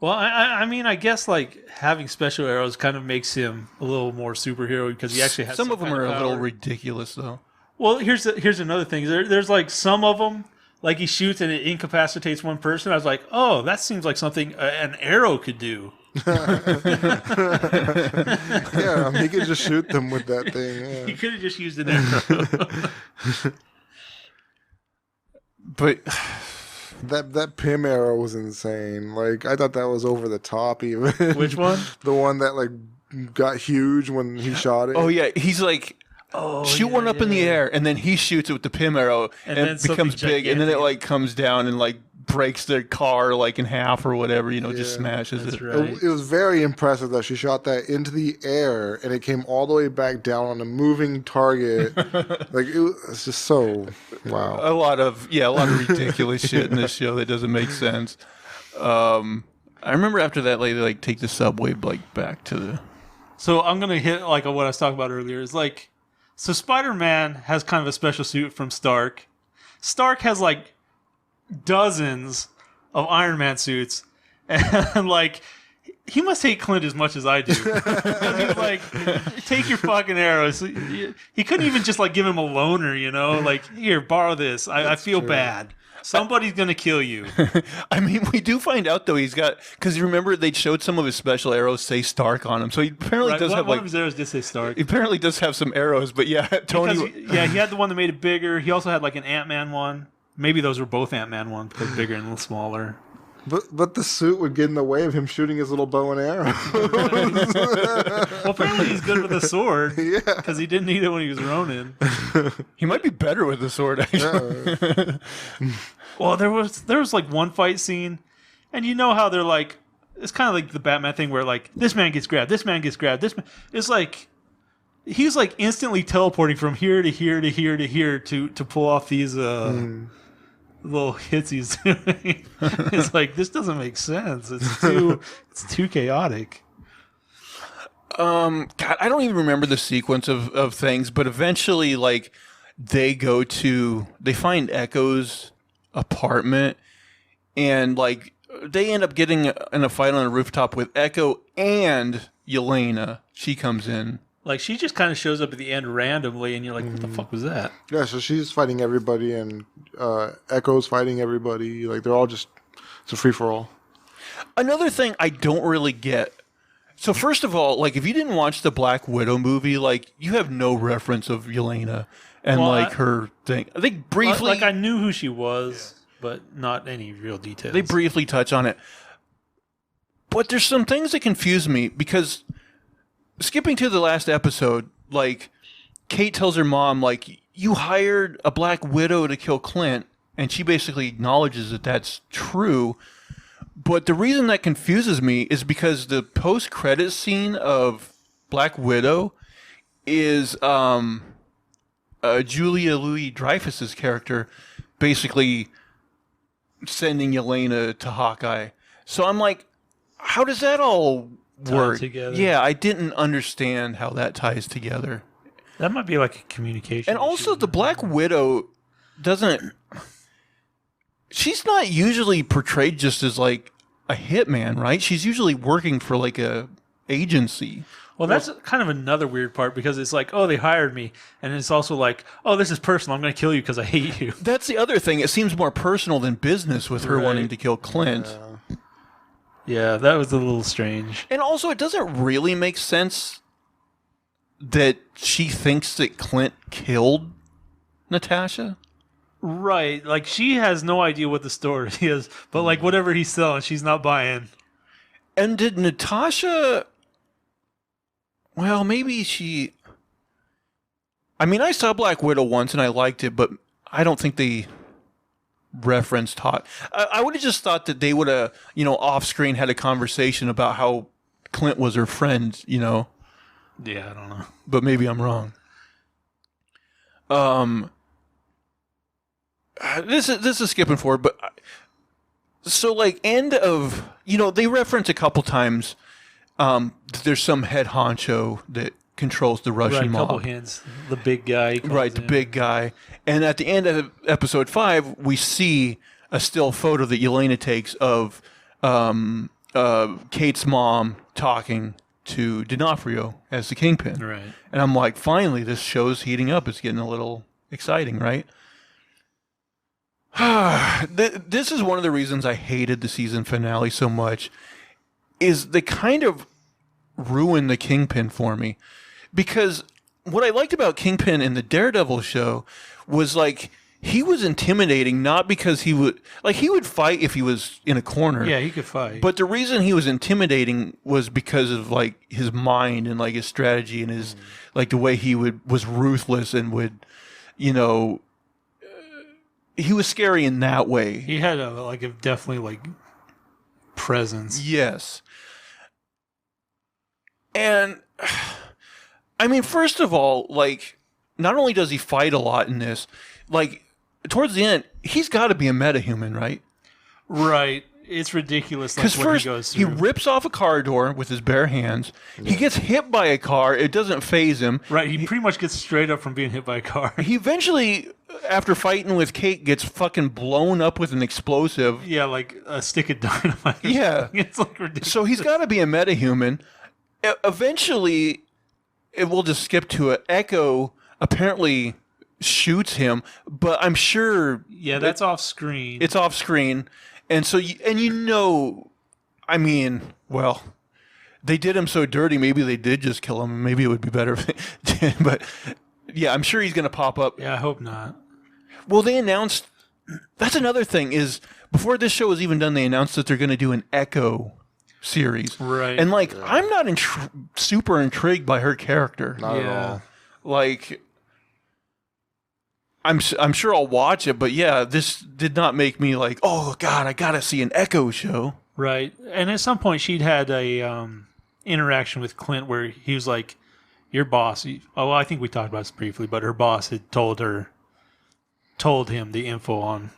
Well, I mean, I guess like having special arrows kind of makes him a little more superhero because he actually has some of them are a little ridiculous though. Well, here's another thing. There's like some of them. Like he shoots and it incapacitates one person. I was like, oh, that seems like something an arrow could do. Yeah, he could just shoot them with that thing. Yeah. He could have just used an arrow. But that Pym arrow was insane. Like I thought that was over the top even. Which one? The one that like got huge when he shot it. Oh yeah, he's like shoot one up in the air, and then he shoots it with the Pym arrow, and it becomes big, and then it like comes down and like breaks their car like in half or whatever, you know, just smashes it. Right. It was very impressive that she shot that into the air, and it came all the way back down on a moving target. Like it was just so wow. A lot of ridiculous shit in this show that doesn't make sense. I remember after that, like, they like take the subway like back to the. So I'm gonna hit like what I was talking about earlier. Is like. So Spider-Man has kind of a special suit from Stark. Stark has like dozens of Iron Man suits, and like he must hate Clint as much as I do. He's like, take your fucking arrows. He couldn't even just like give him a loaner, you know? Like, here, borrow this. I feel bad. Somebody's gonna kill you. I mean, we do find out though he's got, because you remember they showed some of his special arrows say Stark on him, so he apparently Right, does have one like of his arrows did say Stark. he apparently does have some arrows. But yeah, Tony. Because he had the one that made it bigger. He also had like an Ant-Man one. Maybe those were both Ant-Man ones, because bigger and a little smaller. But the suit would get in the way of him shooting his little bow and arrow. Well, apparently he's good with a sword. Yeah. Because he didn't need it when he was Ronin. He might be better with the sword, actually. Well, there was like one fight scene, and you know how they're like, it's kind of like the Batman thing where like this man gets grabbed, this man gets grabbed, this man. It's like he's like instantly teleporting from here to here to here to here to pull off these little hits he's doing. It's like, this doesn't make sense. It's too chaotic. God, I don't even remember the sequence of things, but eventually, like, they find Echo's apartment, and like they end up getting in a fight on a rooftop with Echo and Yelena. She comes in. Like, she just kind of shows up at the end randomly, and you're like, what the fuck was that? Yeah, so she's fighting everybody, and Echo's fighting everybody. Like, they're all just, it's a free-for-all. Another thing I don't really get. So first of all, like, if you didn't watch the Black Widow movie, like, you have no reference of Yelena and her thing. I think briefly, like, I knew who she was, but not any real details. They briefly touch on it. But there's some things that confuse me, because skipping to the last episode, like, Kate tells her mom, like, you hired a Black Widow to kill Clint, and she basically acknowledges that that's true. But the reason that confuses me is because the post-credit scene of Black Widow is Julia Louis-Dreyfus's character basically sending Yelena to Hawkeye. So I'm like, how does that all work together? Yeah, I didn't understand how that ties together. That might be like a communication And also, issue. the Black Widow she's not usually portrayed just as like a hitman, right? She's usually working for like a agency. Well, that's kind of another weird part, because it's like, oh, they hired me, and it's also like, oh, this is personal. I'm going to kill you because I hate you. That's the other thing. It seems more personal than business with her Right. wanting to kill Clint. Yeah, that was a little strange. And also, it doesn't really make sense that she thinks that Clint killed Natasha. Right, like, she has no idea what the story is, but like, whatever he's selling, she's not buying. And did Natasha... Well, maybe she... I mean, I saw Black Widow once and I liked it, but I don't think they referenced Hawk. I would have just thought that they would have, off screen had a conversation about how Clint was her friend, Yeah, I don't know. But maybe I'm wrong. This is skipping forward, but so like end of they reference a couple times. There's some head honcho that controls the Russian Right, a mob. couple hints. The big guy. Right, the big guy. And at the end of episode 5, we see a still photo that Yelena takes of Kate's mom talking to D'Onofrio as the Kingpin. Right. And I'm like, finally, this show's heating up. It's getting a little exciting, right? This is one of the reasons I hated the season finale so much, is they kind of ruined the Kingpin for me. Because what I liked about Kingpin in the Daredevil show was like he was intimidating, not because he would fight if he was in a corner. Yeah, he could fight. But the reason he was intimidating was because of like his mind and like his strategy and his like the way he was ruthless and would, he was scary in that way. he had a definitely presence. Yes. And I mean, first of all, like, not only does he fight a lot in this, like, towards the end, he's got to be a metahuman, right? Right. It's ridiculous. Because What first, he goes he through. rips off a car door with his bare hands. He gets hit by a car. It doesn't faze him. Right. He pretty much gets straight up from being hit by a car. He eventually, after fighting with Kate, gets fucking blown up with an explosive. Yeah, like a stick of dynamite. Yeah. It's like ridiculous. So he's got to be a metahuman. Eventually, we'll just skip to it. Echo apparently shoots him, but I'm sure Yeah, that's off screen. it's off screen, and so I mean, well, they did him so dirty. Maybe they did just kill him. Maybe it would be better, but yeah, I'm sure he's going to pop up. Yeah, I hope not. Well, they announced. That's another thing is before this show was even done, they announced that they're going to do an Echo series, Right. And like, I'm not super intrigued by her character. Not at all. Like, I'm sure I'll watch it, but yeah, this did not make me like, oh God, I gotta see an Echo show. Right. And at some point, she'd had a interaction with Clint where he was like, your boss, I think we talked about this briefly, but her boss had told him the info on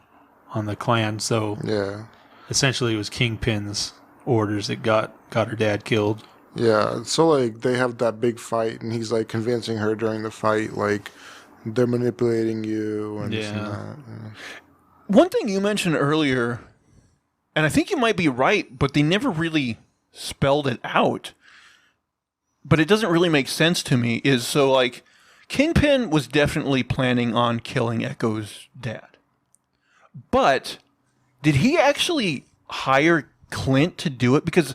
the clan. So Yeah. essentially it was Kingpin's orders that got her dad killed. Yeah. So like they have that big fight, and he's like convincing her during the fight, like they're manipulating you and this and that. Yeah. One thing you mentioned earlier, and I think you might be right, but they never really spelled it out. But it doesn't really make sense to me, is so like Kingpin was definitely planning on killing Echo's dad. But did he actually hire Clint to do it? Because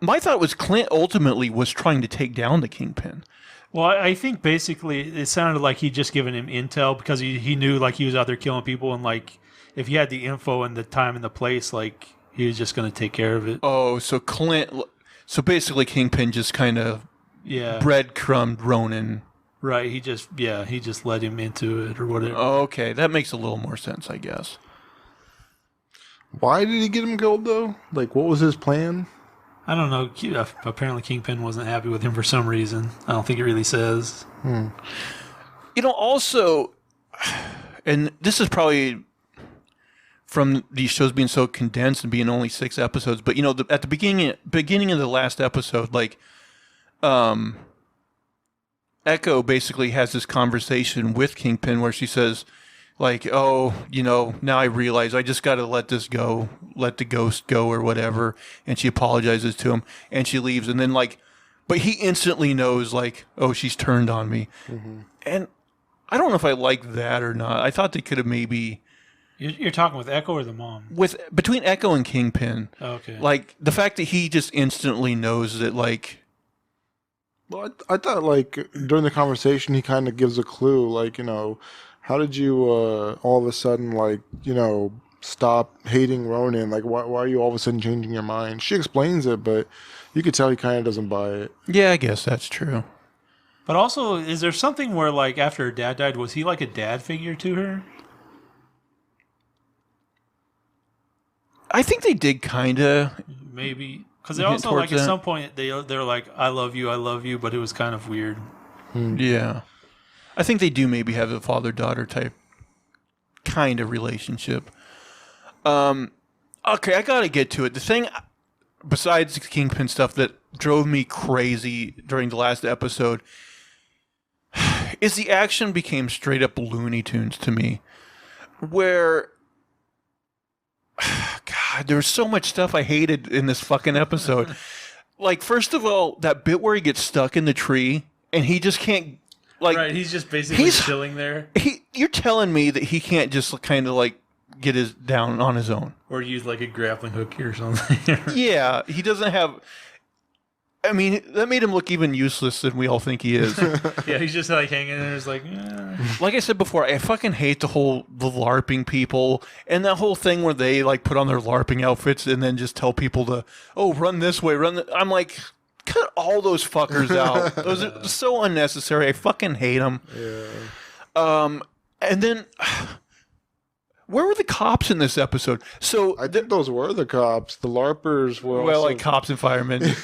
my thought was Clint ultimately was trying to take down the Kingpin. Well, I think basically it sounded like he'd just given him intel because he knew like he was out there killing people, and like if he had the info and the time and the place, like he was just going to take care of it. Oh, so basically Kingpin just kind of breadcrumbed Ronin. Right. He just led him into it or whatever. Okay, that makes a little more sense, I guess. Why did he get him killed though? Like, what was his plan? I don't know. Apparently Kingpin wasn't happy with him for some reason. I don't think it really says. Also, and this is probably from these shows being so condensed and being only 6 episodes, but at the beginning of the last episode, like, Echo basically has this conversation with Kingpin where she says, like, oh, now I realize I just got to let this go, let the ghost go or whatever. And she apologizes to him and she leaves. And then but he instantly knows like, oh, she's turned on me. Mm-hmm. And I don't know if I like that or not. I thought they could have maybe. You're talking with Echo or the mom? Between Echo and Kingpin. Okay. Like the fact that he just instantly knows that like. Well, I thought like during the conversation he kind of gives a clue, like how did you all of a sudden like stop hating Ronin? Like why are you all of a sudden changing your mind? She explains it, but you could tell he kind of doesn't buy it. Yeah, I guess that's true. But also, is there something where like after her dad died, was he like a dad figure to her? I think they did kind of. Maybe. Because they also, like, at some point, they're like, I love you, but it was kind of weird. Yeah. I think they do maybe have a father-daughter type kind of relationship. Okay, I got to get to it. The thing, besides the Kingpin stuff, that drove me crazy during the last episode is the action became straight up Looney Tunes to me. Where... God, there was so much stuff I hated in this fucking episode. Like, first of all, that bit where he gets stuck in the tree and he just can't, like... Right, he's just basically chilling there. You're telling me that he can't just kind of, like, get his down on his own. Or use, like, a grappling hook or something. Yeah, he doesn't have... I mean, that made him look even useless than we all think he is. Yeah, he's just like hanging there. It's like, like I said before, I fucking hate the LARPing people and that whole thing where they like put on their LARPing outfits and then just tell people to, run this way, I'm like, cut all those fuckers out. Those are so unnecessary. I fucking hate them. Yeah. And then. Where were the cops in this episode? So I think those were the cops. The LARPers were also... like cops and firemen.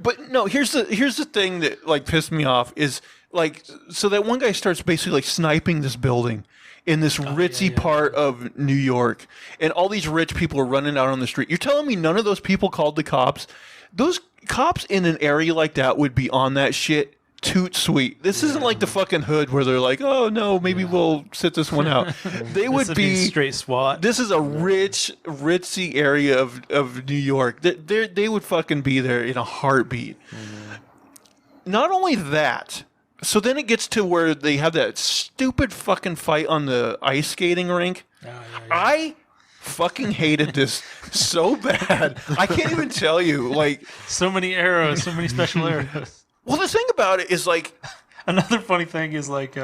But no, here's the thing that like pissed me off is like so that one guy starts basically like sniping this building in this ritzy part of New York, and all these rich people are running out on the street. You're telling me none of those people called the cops? Those cops in an area like that would be on that shit. Toot sweet. This isn't like the fucking hood where they're like, oh no, maybe we'll sit this one out. They would be straight SWAT. This is a ritzy area of New York. They would fucking be there in a heartbeat. Not only that, So then it gets to where they have that stupid fucking fight on the ice skating rink. Oh, yeah. I fucking hated this so bad. I can't even tell you. Like, So many arrows, so many special arrows. well, the thing about it is like, Another funny thing is like,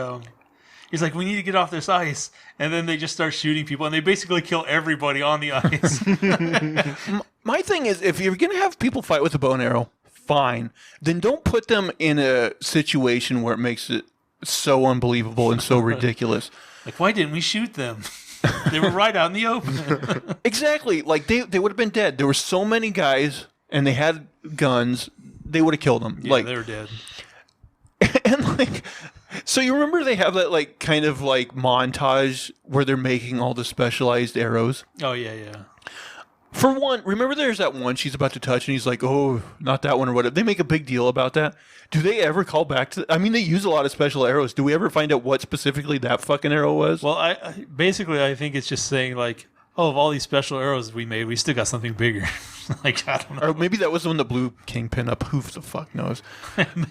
he's like, we need to get off this ice, and then they just start shooting people, and they basically kill everybody on the ice. my thing is, if you're gonna have people fight with a bow and arrow, fine. Then don't put them in a situation where it makes it so unbelievable and so ridiculous. Like, why didn't we shoot them? They were right out in the open. Exactly. Like they would have been dead. There were so many guys, and they had guns. They would have killed them. Yeah, like they were dead. And like, so you remember they have that like kind of like montage where they're making all the specialized arrows. Oh, yeah. For one, remember there's that one she's about to touch, and he's like, "Oh, not that one," or whatever. They make a big deal about that. Do they ever call back to? I mean, they use a lot of special arrows. Do we ever find out what specifically that fucking arrow was? Well, I think it's just saying like, oh, of all these special arrows we made, we still got something bigger. Like, I don't know. Or maybe that was the one that blew Kingpin up. Who the fuck knows?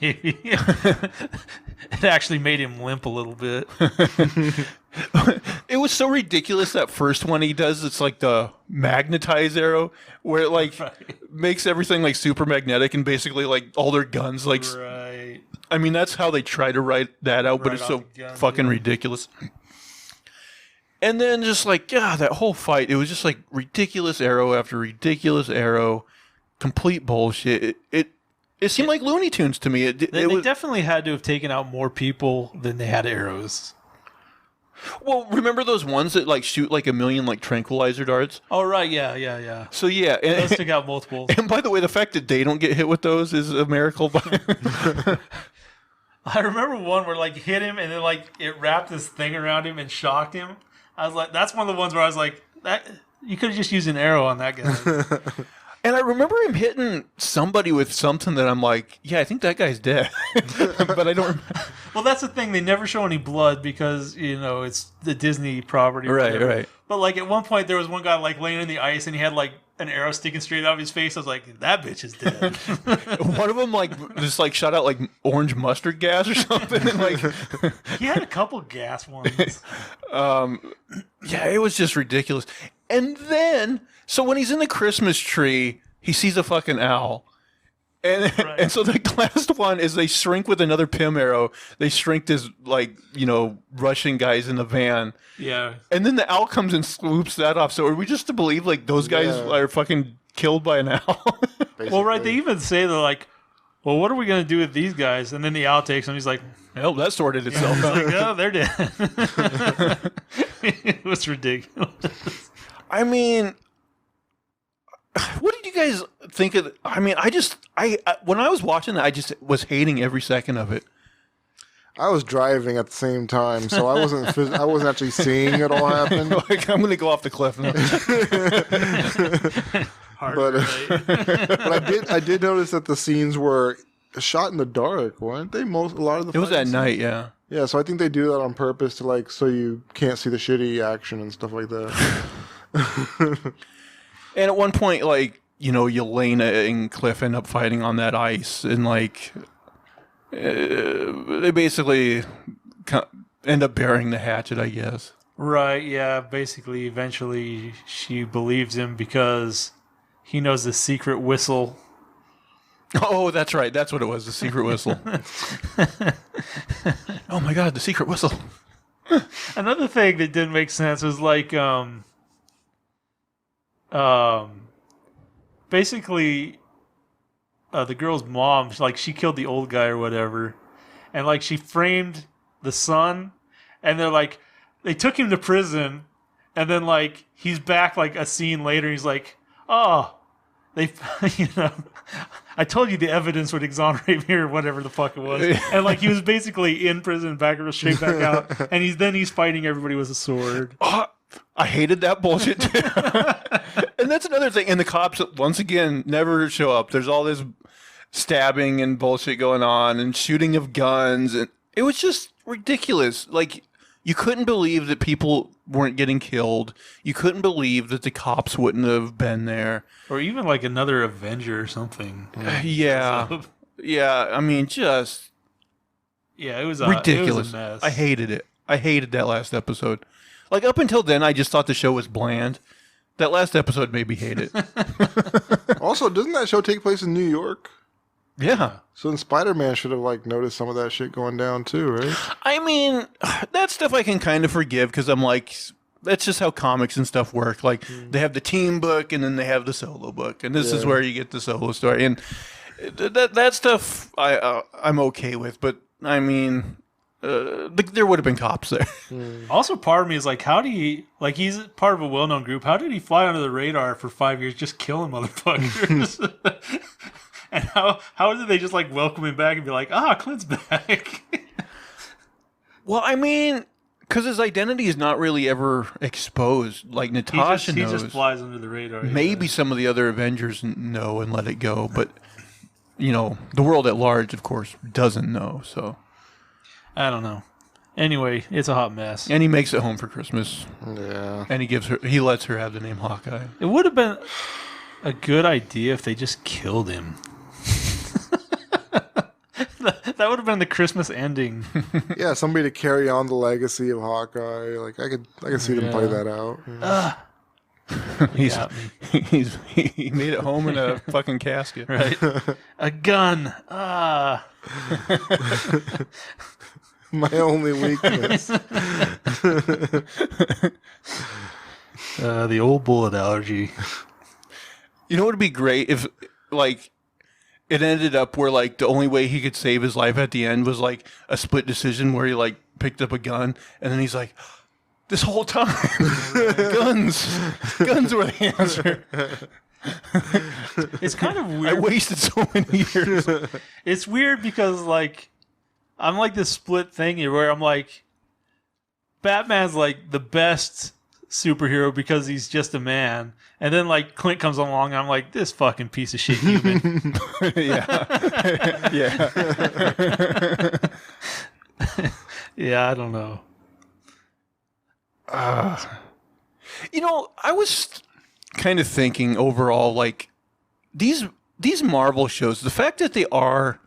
Maybe. It actually made him limp a little bit. It was so ridiculous, that first one he does. It's like the magnetized arrow, where it like makes everything like super magnetic, and basically like all their guns like. Right. I mean, that's how they try to write that out, but it's so fucking ridiculous. And then just like, yeah, that whole fight, it was just like ridiculous arrow after ridiculous arrow, complete bullshit. It seemed like Looney Tunes to me. They definitely had to have taken out more people than they had arrows. Well, remember those ones that like shoot like a million like tranquilizer darts? Oh, right, yeah. So yeah, and, Those took out multiple. and by the way, the fact that they don't get hit with those is a miracle. I remember one where like hit him and then like it wrapped this thing around him and shocked him. I was like, that's one of the ones where I was like, that you could have just used an arrow on that guy. And I remember him hitting somebody with something that I'm like, yeah, I think that guy's dead. But I don't remember. Well, that's the thing. They never show any blood because, you know, it's the Disney property. Or Right, whatever. right. But like at one point there was one guy like laying in the ice and he had like an arrow sticking straight out of his face. I was like, that bitch is dead. One of them like just like shot out like orange mustard gas or something. And, like, He had a couple gas ones. yeah, it was just ridiculous. And then, so when he's in the Christmas tree, he sees a fucking owl. And, Right. and so the last one is they shrink with another Pym arrow. They shrink this, like, you know, Russian guys in the van. Yeah. And then the owl comes and swoops that off. So are we just to believe, like, those guys Yeah. are fucking killed by an owl? Well, right. They even say they're like, well, what are we going to do with these guys? And then the owl takes them. He's like, Well, that sorted itself he's out. like, oh, they're dead. It was ridiculous. I mean, what did you guys think of? I mean, I when I was watching that, I just was hating every second of it. I was driving at the same time, so I wasn't actually seeing it all happen. Like, I'm gonna go off the cliff now. Hard But, to relate. But I did notice that the scenes were shot in the dark, weren't they? A lot of the It was fight at scenes? night, yeah. Yeah, so I think they do that on purpose to like so you can't see the shitty action and stuff like that. And at one point, like, you know, Yelena and Cliff end up fighting on that ice, and like, they basically end up burying the hatchet, I guess. Right, yeah. Basically, eventually, she believes him because he knows the secret whistle. Oh, that's right. That's what it was. The secret whistle. Oh my God, the secret whistle. Another thing that didn't make sense was like, basically, the girl's mom, like, she killed the old guy or whatever, and like she framed the son, and they're like, they took him to prison, and then like he's back like a scene later, he's like, oh, they, you know, I told you the evidence would exonerate me or whatever the fuck it was, and like he was basically in prison, straight back out, and he's fighting everybody with a sword. Oh, I hated that bullshit too. And that's another thing. And the cops, once again, never show up. There's all this stabbing and bullshit going on and shooting of guns. And it was just ridiculous. Like, you couldn't believe that people weren't getting killed. You couldn't believe that the cops wouldn't have been there. Or even like another Avenger or something. Yeah. Yeah. I mean, just... Yeah, it was ridiculous. It was a mess. I hated it. I hated that last episode. Like, up until then, I just thought the show was bland. That last episode made me hate it. Also, doesn't that show take place in New York? Yeah. So then Spider-Man should have like noticed some of that shit going down too, right? I mean, that stuff I can kind of forgive because I'm like, that's just how comics and stuff work. Like, they have the team book and then they have the solo book, and this is where you get the solo story. And that stuff I'm okay with, but I mean, there would have been cops there. Also, part of me is like, how do you, like, he's part of a well-known group. How did he fly under the radar for 5 years just killing motherfuckers? And how did they just, like, welcome him back and be like, Clint's back? Well, I mean, because his identity is not really ever exposed. Like, Natasha knows. He just flies under the radar. Maybe some of the other Avengers know and let it go, but, you know, the world at large, of course, doesn't know, so. I don't know. Anyway, it's a hot mess. And he makes it home for Christmas. Yeah. And he lets her have the name Hawkeye. It would have been a good idea if they just killed him. That would have been the Christmas ending. Yeah, somebody to carry on the legacy of Hawkeye. Like I could see them play that out. He made it home in a fucking casket. Right? A gun. My only weakness. The old bullet allergy. You know what would be great if, like, it ended up where, like, the only way he could save his life at the end was, like, a split decision where he, like, picked up a gun, and then he's like, this whole time, guns were the answer. It's kind of weird. I wasted so many years. It's weird because, like, I'm like this split thing where I'm like, Batman's like the best superhero because he's just a man. And then, like, Clint comes along and I'm like, this fucking piece of shit human. Yeah. Yeah. Yeah, I don't know. You know, I was kind of thinking overall, like, these Marvel shows, the fact that they are,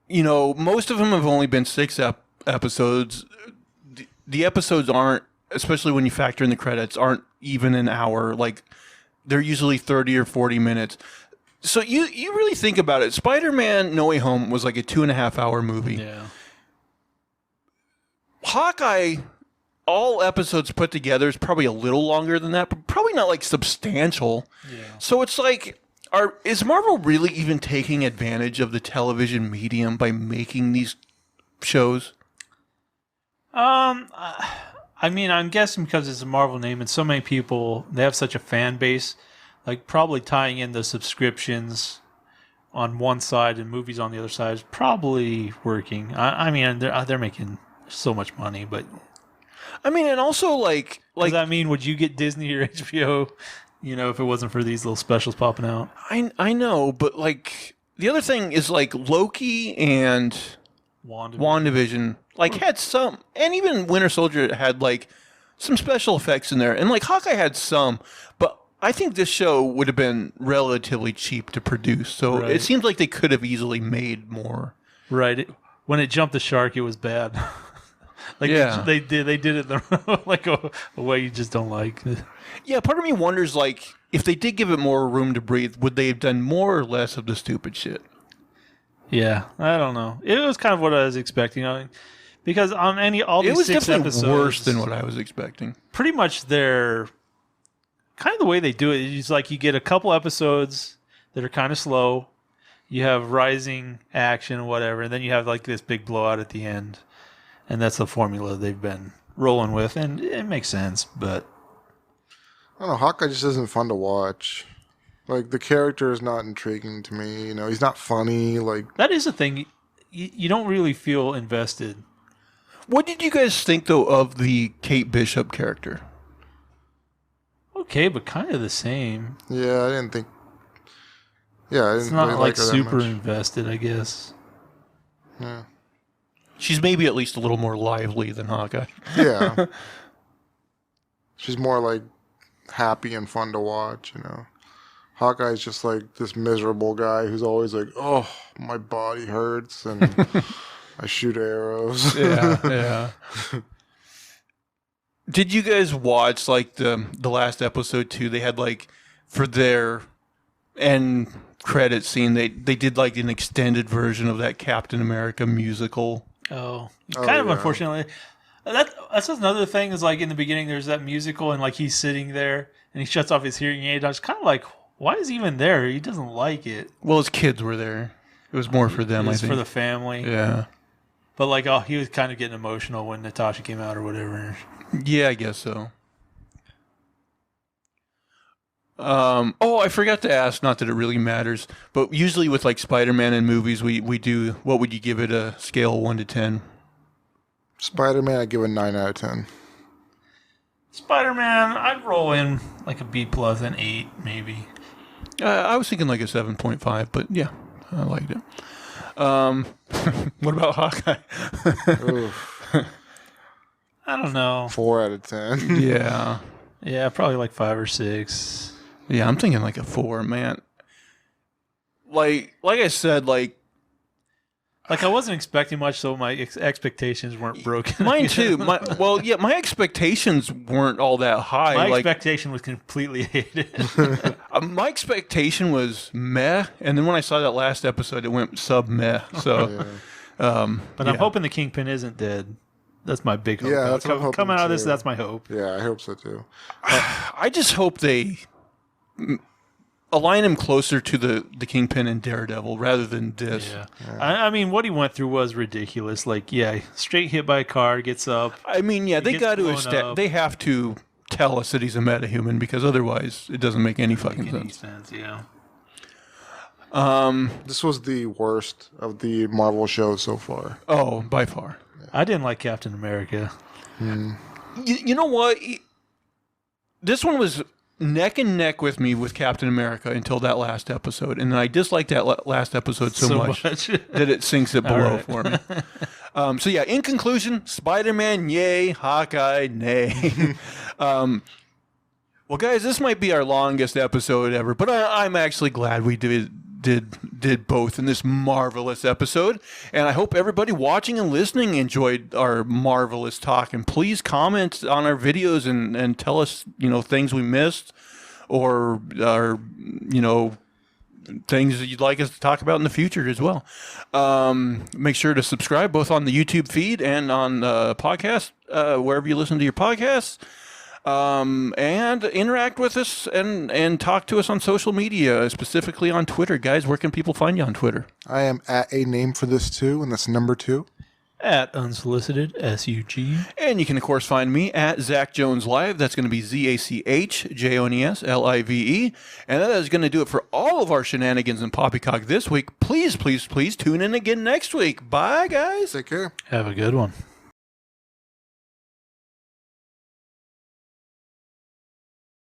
you know, most of them have only been 6 episodes. The episodes aren't, especially when you factor in the credits, aren't even an hour. Like, they're usually 30 or 40 minutes. So you really think about it. Spider-Man No Way Home was like a 2.5 hour movie. Yeah. Hawkeye, all episodes put together, is probably a little longer than that, but probably not like substantial. Yeah. So it's like, is Marvel really even taking advantage of the television medium by making these shows? I mean, I'm guessing because it's a Marvel name and so many people, they have such a fan base, like probably tying in the subscriptions on one side and movies on the other side is probably working. I mean, they're making so much money, but I mean, and also like does that mean would you get Disney or HBO, you know, if it wasn't for these little specials popping out? I know, but like the other thing is like Loki and WandaVision like had some, and even Winter Soldier had like some special effects in there, and like Hawkeye had some, but I think this show would have been relatively cheap to produce, so Right. it seems like they could have easily made more. Right. When it jumped the shark, it was bad. Like Yeah. they did it like a way you just don't like. Yeah, part of me wonders like if they did give it more room to breathe, would they have done more or less of the stupid shit? Yeah, I don't know. It was kind of what I was expecting. Because on all these It was 6 definitely episodes, worse than what I was expecting. pretty much they're kind of the way they do it is like you get a couple episodes that are kind of slow, you have rising action or whatever, and then you have like this big blowout at the end, and that's the formula they've been rolling with, and it makes sense. But I don't know. Hawkeye just isn't fun to watch. Like, the character is not intriguing to me. You know, he's not funny. Like, that is the thing. You don't really feel invested. What did you guys think though of the Kate Bishop character? Okay, but kind of the same. yeah, I didn't think. Yeah, I didn't It's not really like like her that super much. invested, I guess. Yeah. She's maybe at least a little more lively than Hawkeye. Yeah. She's more like happy and fun to watch, you know. Hawkeye's just like this miserable guy who's always like, oh, my body hurts. And I shoot arrows. Yeah. Did you guys watch like the last episode too? They had like for their end credit scene, they did like an extended version of that Captain America musical. Oh, kind of unfortunately. That's another thing is like in the beginning there's that musical and like he's sitting there and he shuts off his hearing aid. I was kind of like, why is he even there? He doesn't like it. Well, his kids were there. It was more for them, It I was think. for the family. Yeah. But like, he was kind of getting emotional when Natasha came out or whatever. Yeah, I guess so. I forgot to ask, not that it really matters, but usually with like Spider-Man in movies, we do, what would you give it a scale of 1 to 10? Spider-Man, I give a 9 out of 10. Spider-Man, I'd roll in like a B plus, an 8 maybe. I was thinking like a 7.5, but yeah, I liked it. What about Hawkeye? I don't know. 4 out of 10. Yeah. Yeah, probably like 5 or 6. Yeah, I'm thinking like a 4, man. Like I said, like I wasn't expecting much, so my expectations weren't broken. mine too. My expectations weren't all that high. My expectation was completely hated. My expectation was meh, and then when I saw that last episode, it went sub meh. So, But I'm hoping the Kingpin isn't dead. That's my big hope. Yeah, that's what I'm hoping coming out of this, too. that's my hope. Yeah, I hope so too. I just hope they align him closer to the Kingpin and Daredevil rather than this. Yeah. I mean, what he went through was ridiculous. Like, straight hit by a car, gets up. I mean, yeah, they gets got blown to up. they have to tell us that he's a metahuman because otherwise it doesn't make any fucking sense. Yeah. This was the worst of the Marvel shows so far. Oh, by far. I didn't like Captain America. You know what? This one was neck and neck with me with Captain America until that last episode, and then I disliked that last episode so much that it sinks it below for me. So yeah, in conclusion, Spider-Man, yay. Hawkeye, nay. Well, guys, this might be our longest episode ever, but I'm actually glad we did both in this marvelous episode, and I hope everybody watching and listening enjoyed our marvelous talk. And please comment on our videos and tell us things we missed or things that you'd like us to talk about in the future as well. Make sure to subscribe both on the YouTube feed and on the podcast, wherever you listen to your podcasts. And interact with us and talk to us on social media, specifically on Twitter. Guys, where can people find you on Twitter? I am at a name for this too, and that's number 2. At unsolicited SUG. And you can, of course, find me at Zach Jones Live. That's going to be ZachJonesLive. And that is going to do it for all of our shenanigans and poppycock this week. Please, please, please tune in again next week. Bye, guys. Take care. Have a good one.